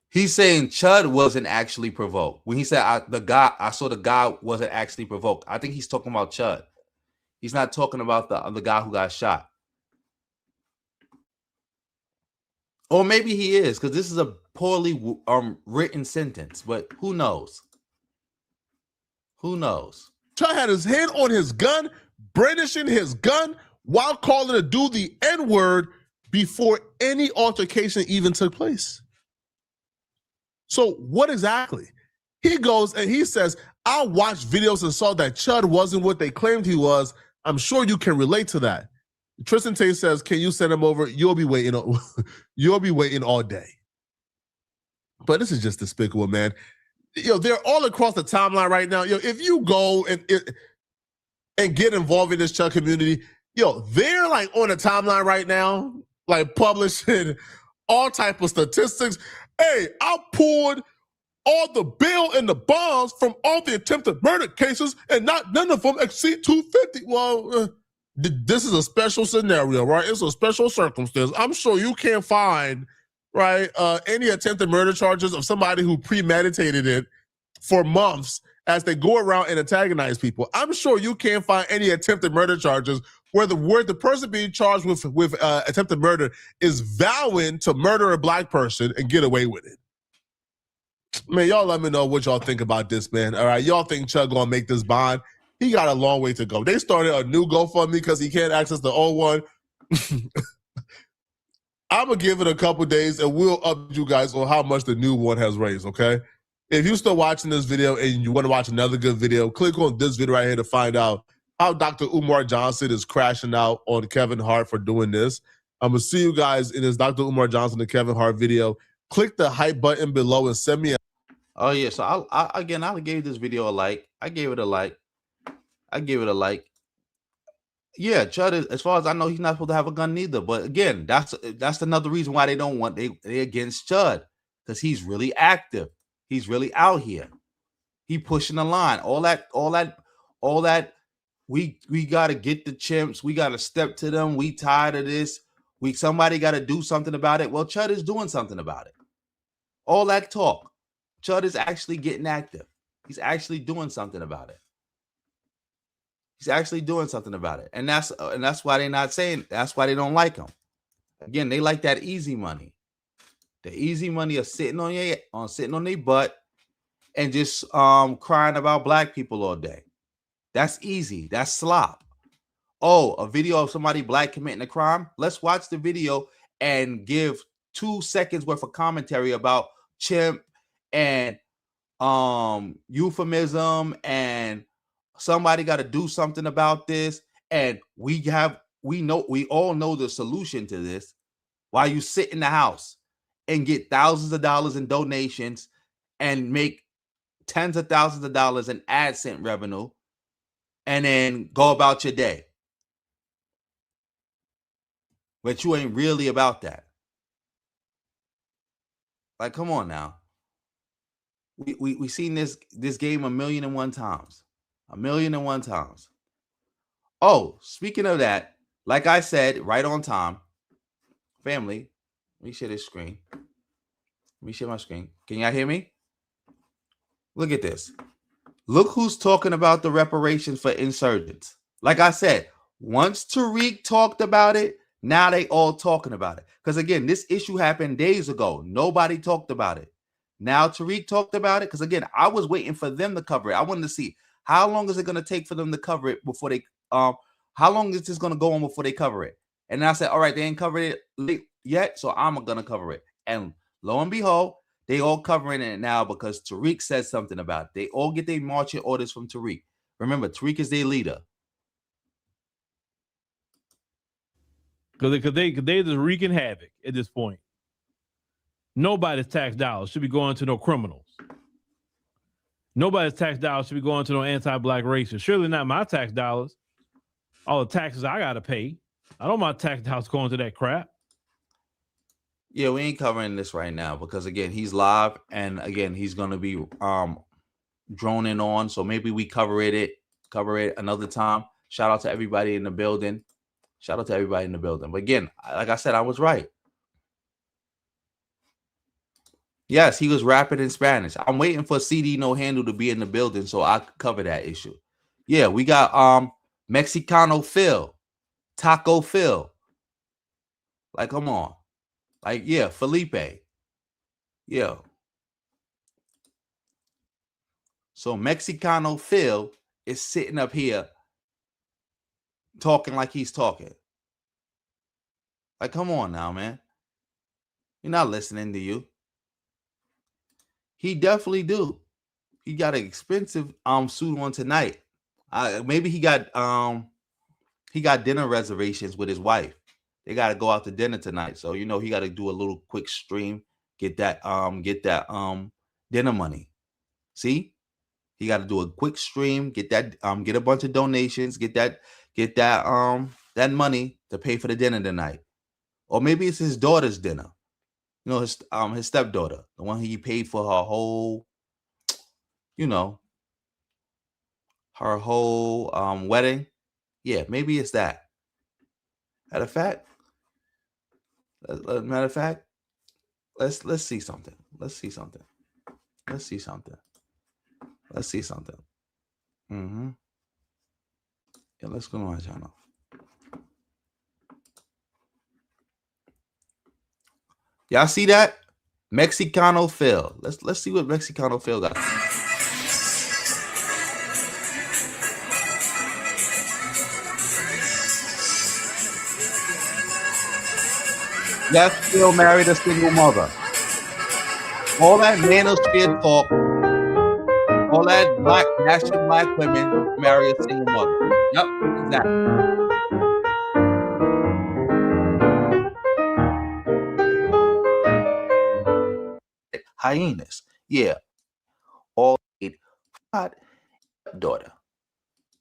He's saying Chud wasn't actually provoked. When he said I saw the guy wasn't actually provoked. I think he's talking about Chud. He's not talking about the guy who got shot. Or maybe he is, because this is a poorly written sentence, but who knows? Who knows? Chud had his hand on his gun, brandishing his gun while calling a dude the N-word before any altercation even took place. So what exactly? He goes and he says, I watched videos and saw that Chud wasn't what they claimed he was. I'm sure you can relate to that. Tristan Tate says, can you send him over? You'll be waiting all day. But this is just despicable, man. They're all across the timeline right now. If you go and get involved in this Chud community, they're like on the timeline right now, like publishing all type of statistics. Hey, I pulled all the bail and the bonds from all the attempted murder cases, and none of them exceed 250. Well, this is a special scenario, right? It's a special circumstance. I'm sure you can't find, right, any attempted murder charges of somebody who premeditated it for months as they go around and antagonize people. I'm sure you can't find any attempted murder charges where the person being charged with attempted murder is vowing to murder a black person and get away with it. Man, y'all let me know what y'all think about this, man. All right, y'all think Chud gonna make this bond? He got a long way to go. They started a new GoFundMe because he can't access the old one. I'm gonna give it a couple days and we'll update you guys on how much the new one has raised, okay? If you're still watching this video and you want to watch another good video, click on this video right here to find out how Dr. Umar Johnson is crashing out on Kevin Hart for doing this. I'm going to see you guys in this Dr. Umar Johnson and Kevin Hart video. Click the hype button below and send me a... Oh, yeah. So, I gave this video a like. I gave it a like. Yeah, Chud, as far as I know, he's not supposed to have a gun neither. But again, that's another reason why they don't want... They're against Chud, because he's really active. He's really out here. He pushing the line. All that. We got to get the chimps. We got to step to them. We tired of this. Somebody got to do something about it. Well, Chud is doing something about it. All that talk. Chud is actually getting active. He's actually doing something about it. And that's why they're not saying. That's why they don't like him. Again, they like that easy money. The easy money of sitting on their butt and just crying about black people all day. That's easy. That's slop. Oh, a video of somebody black committing a crime? Let's watch the video and give 2 seconds worth of commentary about chimp and euphemism and somebody got to do something about this. And we all know the solution to this. While you sit in the house and get thousands of dollars in donations and make tens of thousands of dollars in AdSense revenue and then go about your day. But you ain't really about that. Like, come on now. We seen this game 1,000,001 times. 1,000,001 times. Oh, speaking of that, like I said, right on time. Family, let me share this screen. Let me share my screen. Can y'all hear me? Look at this. Look who's talking about the reparations for insurgents. Like I said, once Tariq talked about it, now they all talking about it. Because again, this issue happened days ago. Nobody talked about it. Now Tariq talked about it. Because again, I was waiting for them to cover it. I wanted to see how long is it going to take for them to cover it before they how long is this going to go on before they cover it? And I said, all right, they ain't covered it yet, so I'm going to cover it. And lo and behold, they all covering it now because Tariq said something about it. They all get their marching orders from Tariq. Remember, Tariq is their leader. Because they just wreaking havoc at this point. Nobody's tax dollars should be going to no criminals. Nobody's tax dollars should be going to no anti-black racists. Surely not my tax dollars. All the taxes I got to pay. I don't want my tax dollars going to that crap. Yeah, we ain't covering this right now because again, he's live and again, he's going to be droning on. So maybe we cover it another time. Shout out to everybody in the building. Shout out to everybody in the building. But again, like I said, I was right. Yes, he was rapping in Spanish. I'm waiting for CD No Handle to be in the building so I could cover that issue. Yeah, we got Mexicano Phil, Taco Phil. Like, come on. Like, yeah, Felipe. Yeah. So Mexicano Phil is sitting up here talking like he's talking. Like, come on now, man. You're not listening to you. He definitely do. He got an expensive suit on tonight. Maybe he got dinner reservations with his wife. They got to go out to dinner tonight. So, you know, he got to do a little quick stream, get that dinner money. See? He got to do a quick stream, get that get a bunch of donations, get that money to pay for the dinner tonight. Or maybe it's his daughter's dinner. You know, his stepdaughter, the one he paid for her whole, you know, her whole wedding. Yeah, maybe it's that. Matter of fact, let's see something. Let's see something. Let's see something. Let's see something. Yeah, let's go to my channel. Y'all see that? Mexicano Phil. Let's see what Mexicano Phil got. Yes, Phil married a single mother. All that manosphere talk, all that bashing black women marry a single mother. Yep, exactly. Hyenas. Yeah. All daughter.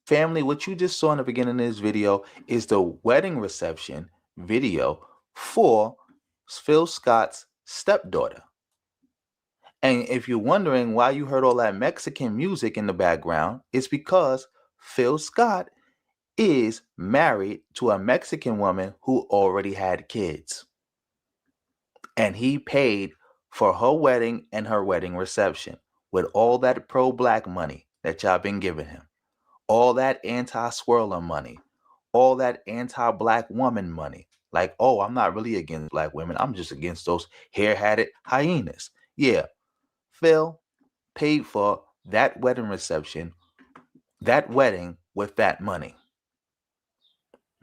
Family, what you just saw in the beginning of this video is the wedding reception video for Phil Scott's stepdaughter. And if you're wondering why you heard all that Mexican music in the background, it's because Phil Scott is married to a Mexican woman who already had kids. And he paid for her wedding and her wedding reception with all that pro-black money that y'all been giving him. All that anti-swirler money, all that anti-black woman money. Like, oh, I'm not really against black women. I'm just against those hair-hatted hyenas. Yeah, Phil paid for that wedding reception, that wedding with that money.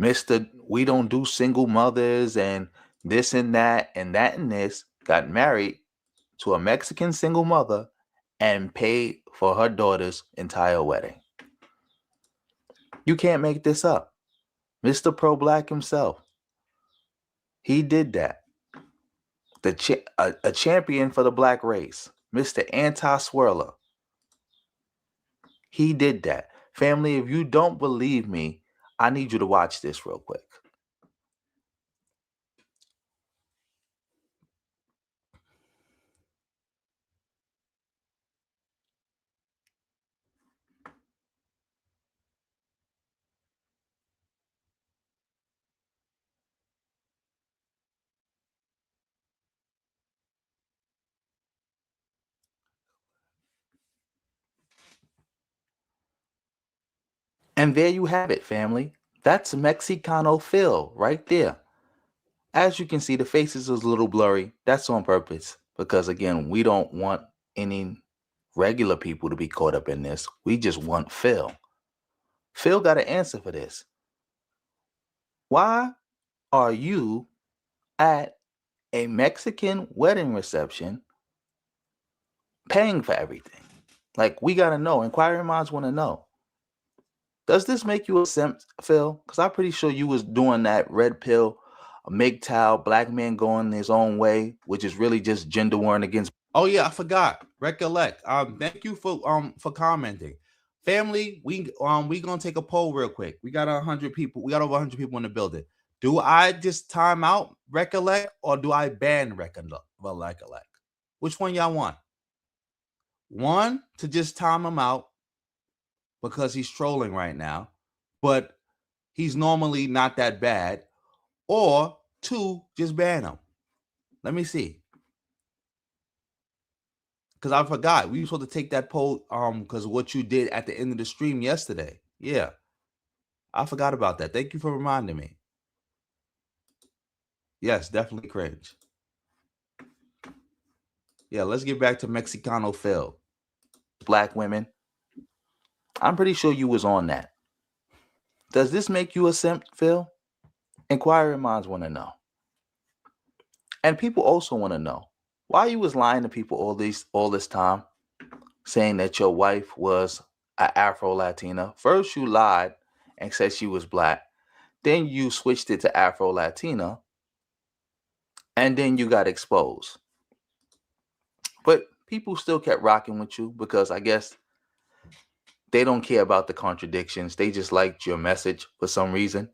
Mr. We don't do single mothers and this and that and this got married to a Mexican single mother and paid for her daughter's entire wedding. You can't make this up. Mr. Pro-Black himself. He did that. A champion for the black race. Mr. Anti-Swirler. He did that. Family, if you don't believe me, I need you to watch this real quick. And there you have it, family. That's Mexicano Phil right there. As you can see, the faces is a little blurry. That's on purpose because, again, we don't want any regular people to be caught up in this. We just want Phil. Phil got an answer for this. Why are you at a Mexican wedding reception paying for everything? Like, we got to know. Inquiring minds want to know. Does this make you a simp, Phil? Because I'm pretty sure you was doing that red pill, MGTOW, black man going his own way, which is really just gender warring against. Oh yeah, I forgot. Recollect. Thank you for commenting. Family, we gonna take a poll real quick. We got 100 people. We got over 100 people in the building. Do I just time out Recollect or do I ban Recollect? Which one y'all want? One, to just time him out because he's trolling right now, but he's normally not that bad. Or two, just ban him. Let me see. Because I forgot. We were supposed to take that poll because of what you did at the end of the stream yesterday. Yeah. I forgot about that. Thank you for reminding me. Yes, definitely cringe. Yeah, let's get back to Mexicano Phil. Black women. I'm pretty sure you was on that. Does this make you a simp, Phil? Inquiring minds want to know. And people also want to know why you was lying to people all this time, saying that your wife was an Afro Latina. First you lied and said she was black. Then you switched it to Afro Latina. And then you got exposed. But people still kept rocking with you because I guess they don't care about the contradictions. They just liked your message for some reason.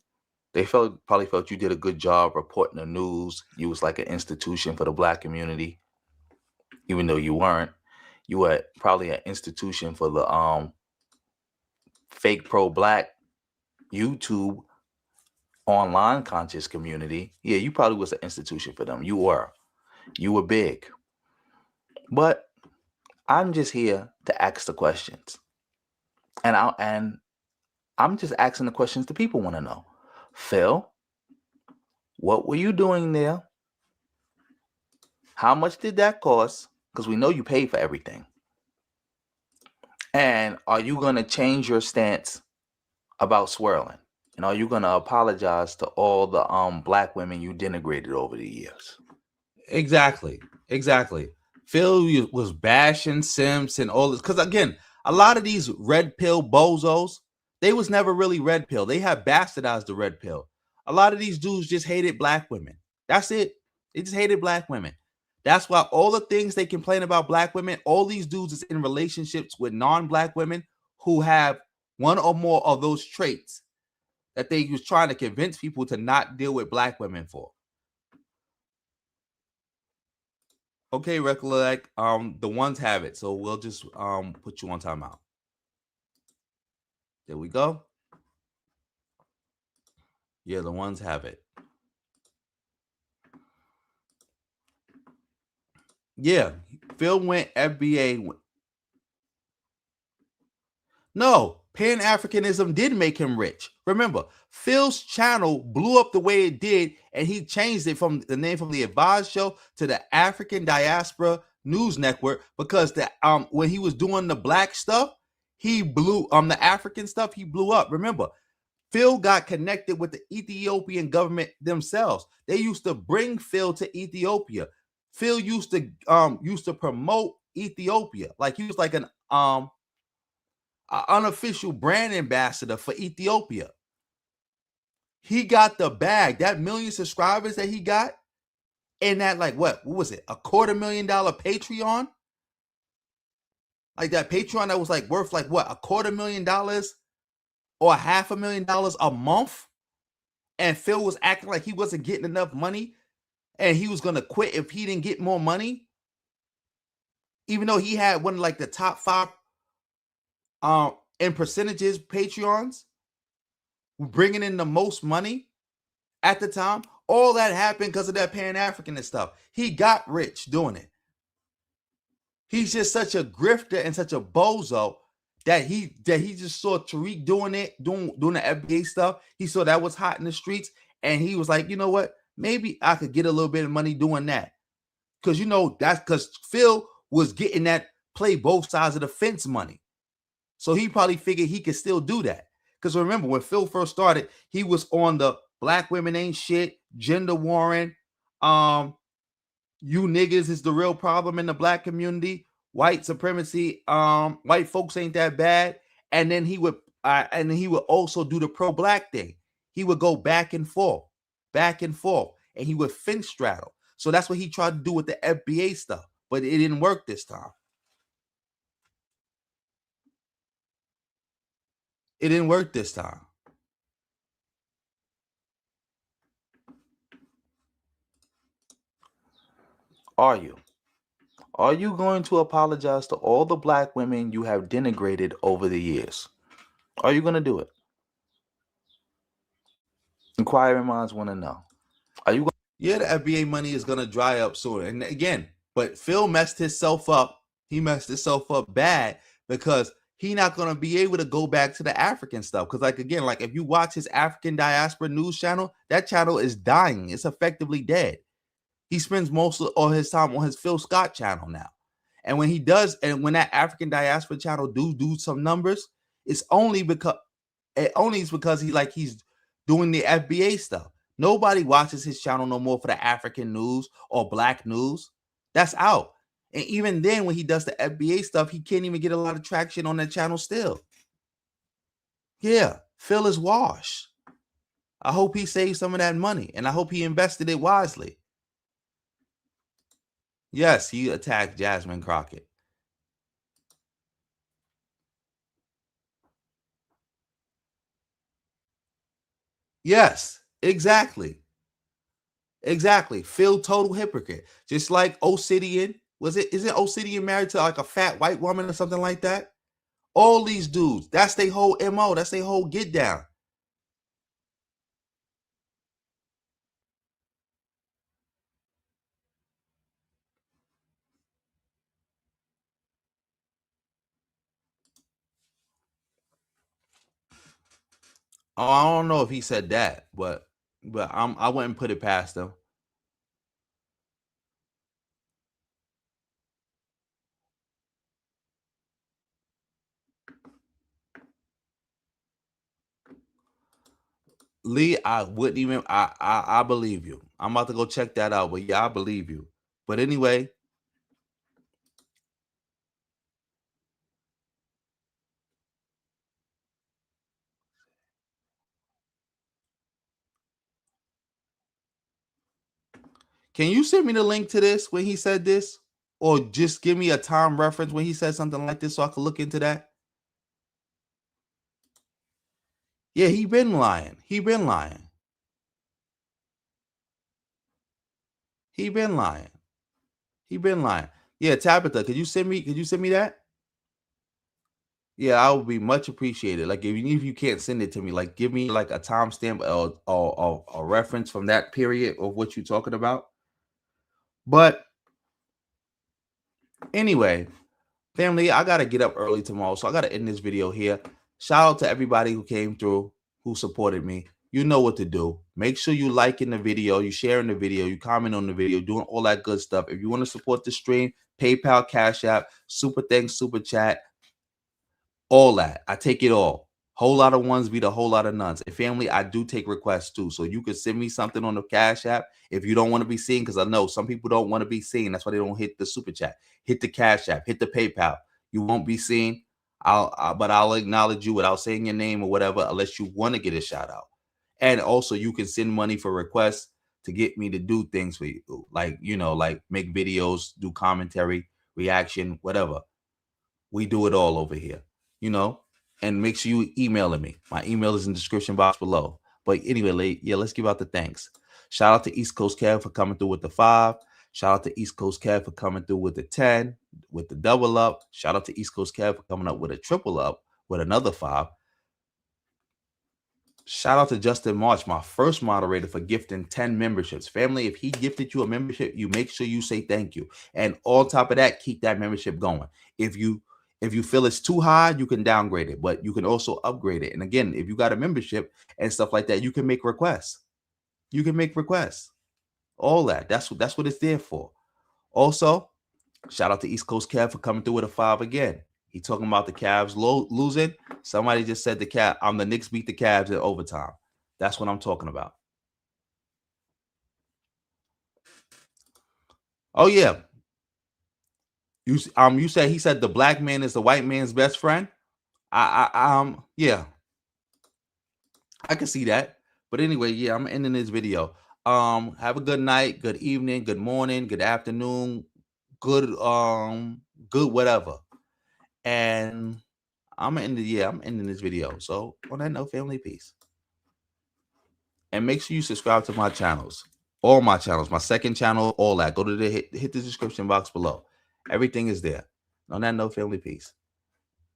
They probably felt you did a good job reporting the news. You was like an institution for the black community, even though you weren't. You were probably an institution for the fake pro-black YouTube online conscious community. Yeah, you probably was an institution for them. You were big. But I'm just here to ask the questions. And I'm just asking the questions the people want to know. Phil, what were you doing there? How much did that cost? Because we know you paid for everything. And are you going to change your stance about swirling? And are you going to apologize to all the black women you denigrated over the years? Exactly. Phil was bashing simps and all this. Because again, a lot of these red pill bozos, they was never really red pill. They have bastardized the red pill. A lot of these dudes just hated black women. That's it. They just hated black women. That's why all the things they complain about black women, all these dudes is in relationships with non-black women who have one or more of those traits that they was trying to convince people to not deal with black women for. Okay, Recollect, the ones have it, so we'll just put you on timeout. There we go. Yeah, the ones have it. Yeah, Phil went FBA. No, Pan-Africanism did make him rich. Remember, Phil's channel blew up the way it did, and he changed it from the name from the Advised Show to the African Diaspora News Network because the when he was doing the black stuff, he blew the African stuff, he blew up. Remember, Phil got connected with the Ethiopian government themselves. They used to bring Phil to Ethiopia. Phil used to promote Ethiopia. Like he was like an unofficial brand ambassador for Ethiopia. He got the bag. That 1 million subscribers that he got, and that like what was it? $250,000 Patreon? Like that Patreon that was like worth like what? $250,000 or $500,000 a month? And Phil was acting like he wasn't getting enough money and he was gonna quit if he didn't get more money. Even though he had one of like the top 5 in percentages Patreons, bringing in the most money at the time. All that happened because of that Pan-Africanist stuff. He got rich doing it. He's just such a grifter and such a bozo that he just saw Tariq doing the FBA stuff. He saw that was hot in the streets, and he was like, you know what? Maybe I could get a little bit of money doing that. Because, you know, that's because Phil was getting that play both sides of the fence money. So he probably figured he could still do that. Because remember, when Phil first started, he was on the black women ain't shit, gender warring, you niggas is the real problem in the black community, white supremacy, white folks ain't that bad. And then he would also do the pro-black thing. He would go back and forth, and he would fence straddle. So that's what he tried to do with the FBA stuff, but it didn't work this time. It didn't work this time. Are you? Are you going to apologize to all the black women you have denigrated over the years? Are you going to do it? Inquiring minds want to know. Are you going? Yeah, the FBA money is going to dry up soon. And again, but Phil messed himself up. He messed himself up bad because he's not going to be able to go back to the African stuff. Because, like, again, like if you watch his African diaspora news channel, that channel is dying. It's effectively dead. He spends most of all his time on his Phil Scott channel now. And when he does, and when that African diaspora channel do some numbers, it's only because he's doing the FBA stuff. Nobody watches his channel no more for the African news or black news. That's out. And even then, when he does the FBA stuff, he can't even get a lot of traction on that channel still. Yeah, Phil is washed. I hope he saved some of that money, and I hope he invested it wisely. Yes, he attacked Jasmine Crockett. Yes, exactly. Exactly. Phil, total hypocrite. Just like Obsidian. Isn't Obsidian married to like a fat white woman or something like that? All these dudes, that's their whole MO. That's their whole get down. Oh, I don't know if he said that, but I wouldn't put it past him. Lee, I wouldn't even. I believe you. I'm about to go check that out, but yeah, I believe you. But anyway, can you send me the link to this when he said this, or just give me a time reference when he said something like this so I can look into that? Yeah, he been lying. He been lying. He been lying. He been lying. Yeah, Tabitha, could you send me that? Yeah, I would be much appreciated. Like, even if you can't send it to me, like, give me like a timestamp or a reference from that period of what you're talking about. But anyway, family, I gotta get up early tomorrow, so I gotta end this video here. Shout out to everybody who came through, who supported me. You know what to do. Make sure you liking the video, you sharing the video, you comment on the video, doing all that good stuff. If you want to support the stream, PayPal, Cash App, Super Thanks, Super Chat, all that. I take it all. Whole lot of ones beat a whole lot of nuns. And family, I do take requests too. So you can send me something on the Cash App if you don't want to be seen, because I know some people don't want to be seen. That's why they don't hit the Super Chat. Hit the Cash App. Hit the PayPal. You won't be seen. But I'll acknowledge you without saying your name or whatever, unless you want to get a shout out. And also, you can send money for requests to get me to do things for you, like, you know, like make videos, do commentary, reaction, whatever. We do it all over here, you know. And make sure you emailing me. My email is in the description box below. But anyway, yeah, let's give out the thanks. Shout out to East Coast Kev for coming through with the 5. Shout out to East Coast Kev for coming through with the 10, with the double up. Shout out to East Coast Kev for coming up with a triple up with another 5. Shout out to Justin March, my first moderator, for gifting 10 memberships. Family, if he gifted you a membership, you make sure you say thank you. And on top of that, keep that membership going. If If you feel it's too high, you can downgrade it, but you can also upgrade it. And again, if you got a membership and stuff like that, you can make requests. You can make requests. All that. That's what it's there for. Also, shout out to East Coast Kev for coming through with a 5 again. He talking about the Cavs losing. Somebody just said the Knicks beat the Cavs in overtime. That's what I'm talking about. Oh yeah. You said he said the black man is the white man's best friend. Yeah. I can see that. But anyway, yeah, I'm ending this video. Have a good night, good evening, good morning, good afternoon, good whatever. And I'm ending this video. So on that note, family, peace. And make sure you subscribe to my channels. All my channels, my second channel, all that. Go to hit the description box below. Everything is there. On that note, family, peace.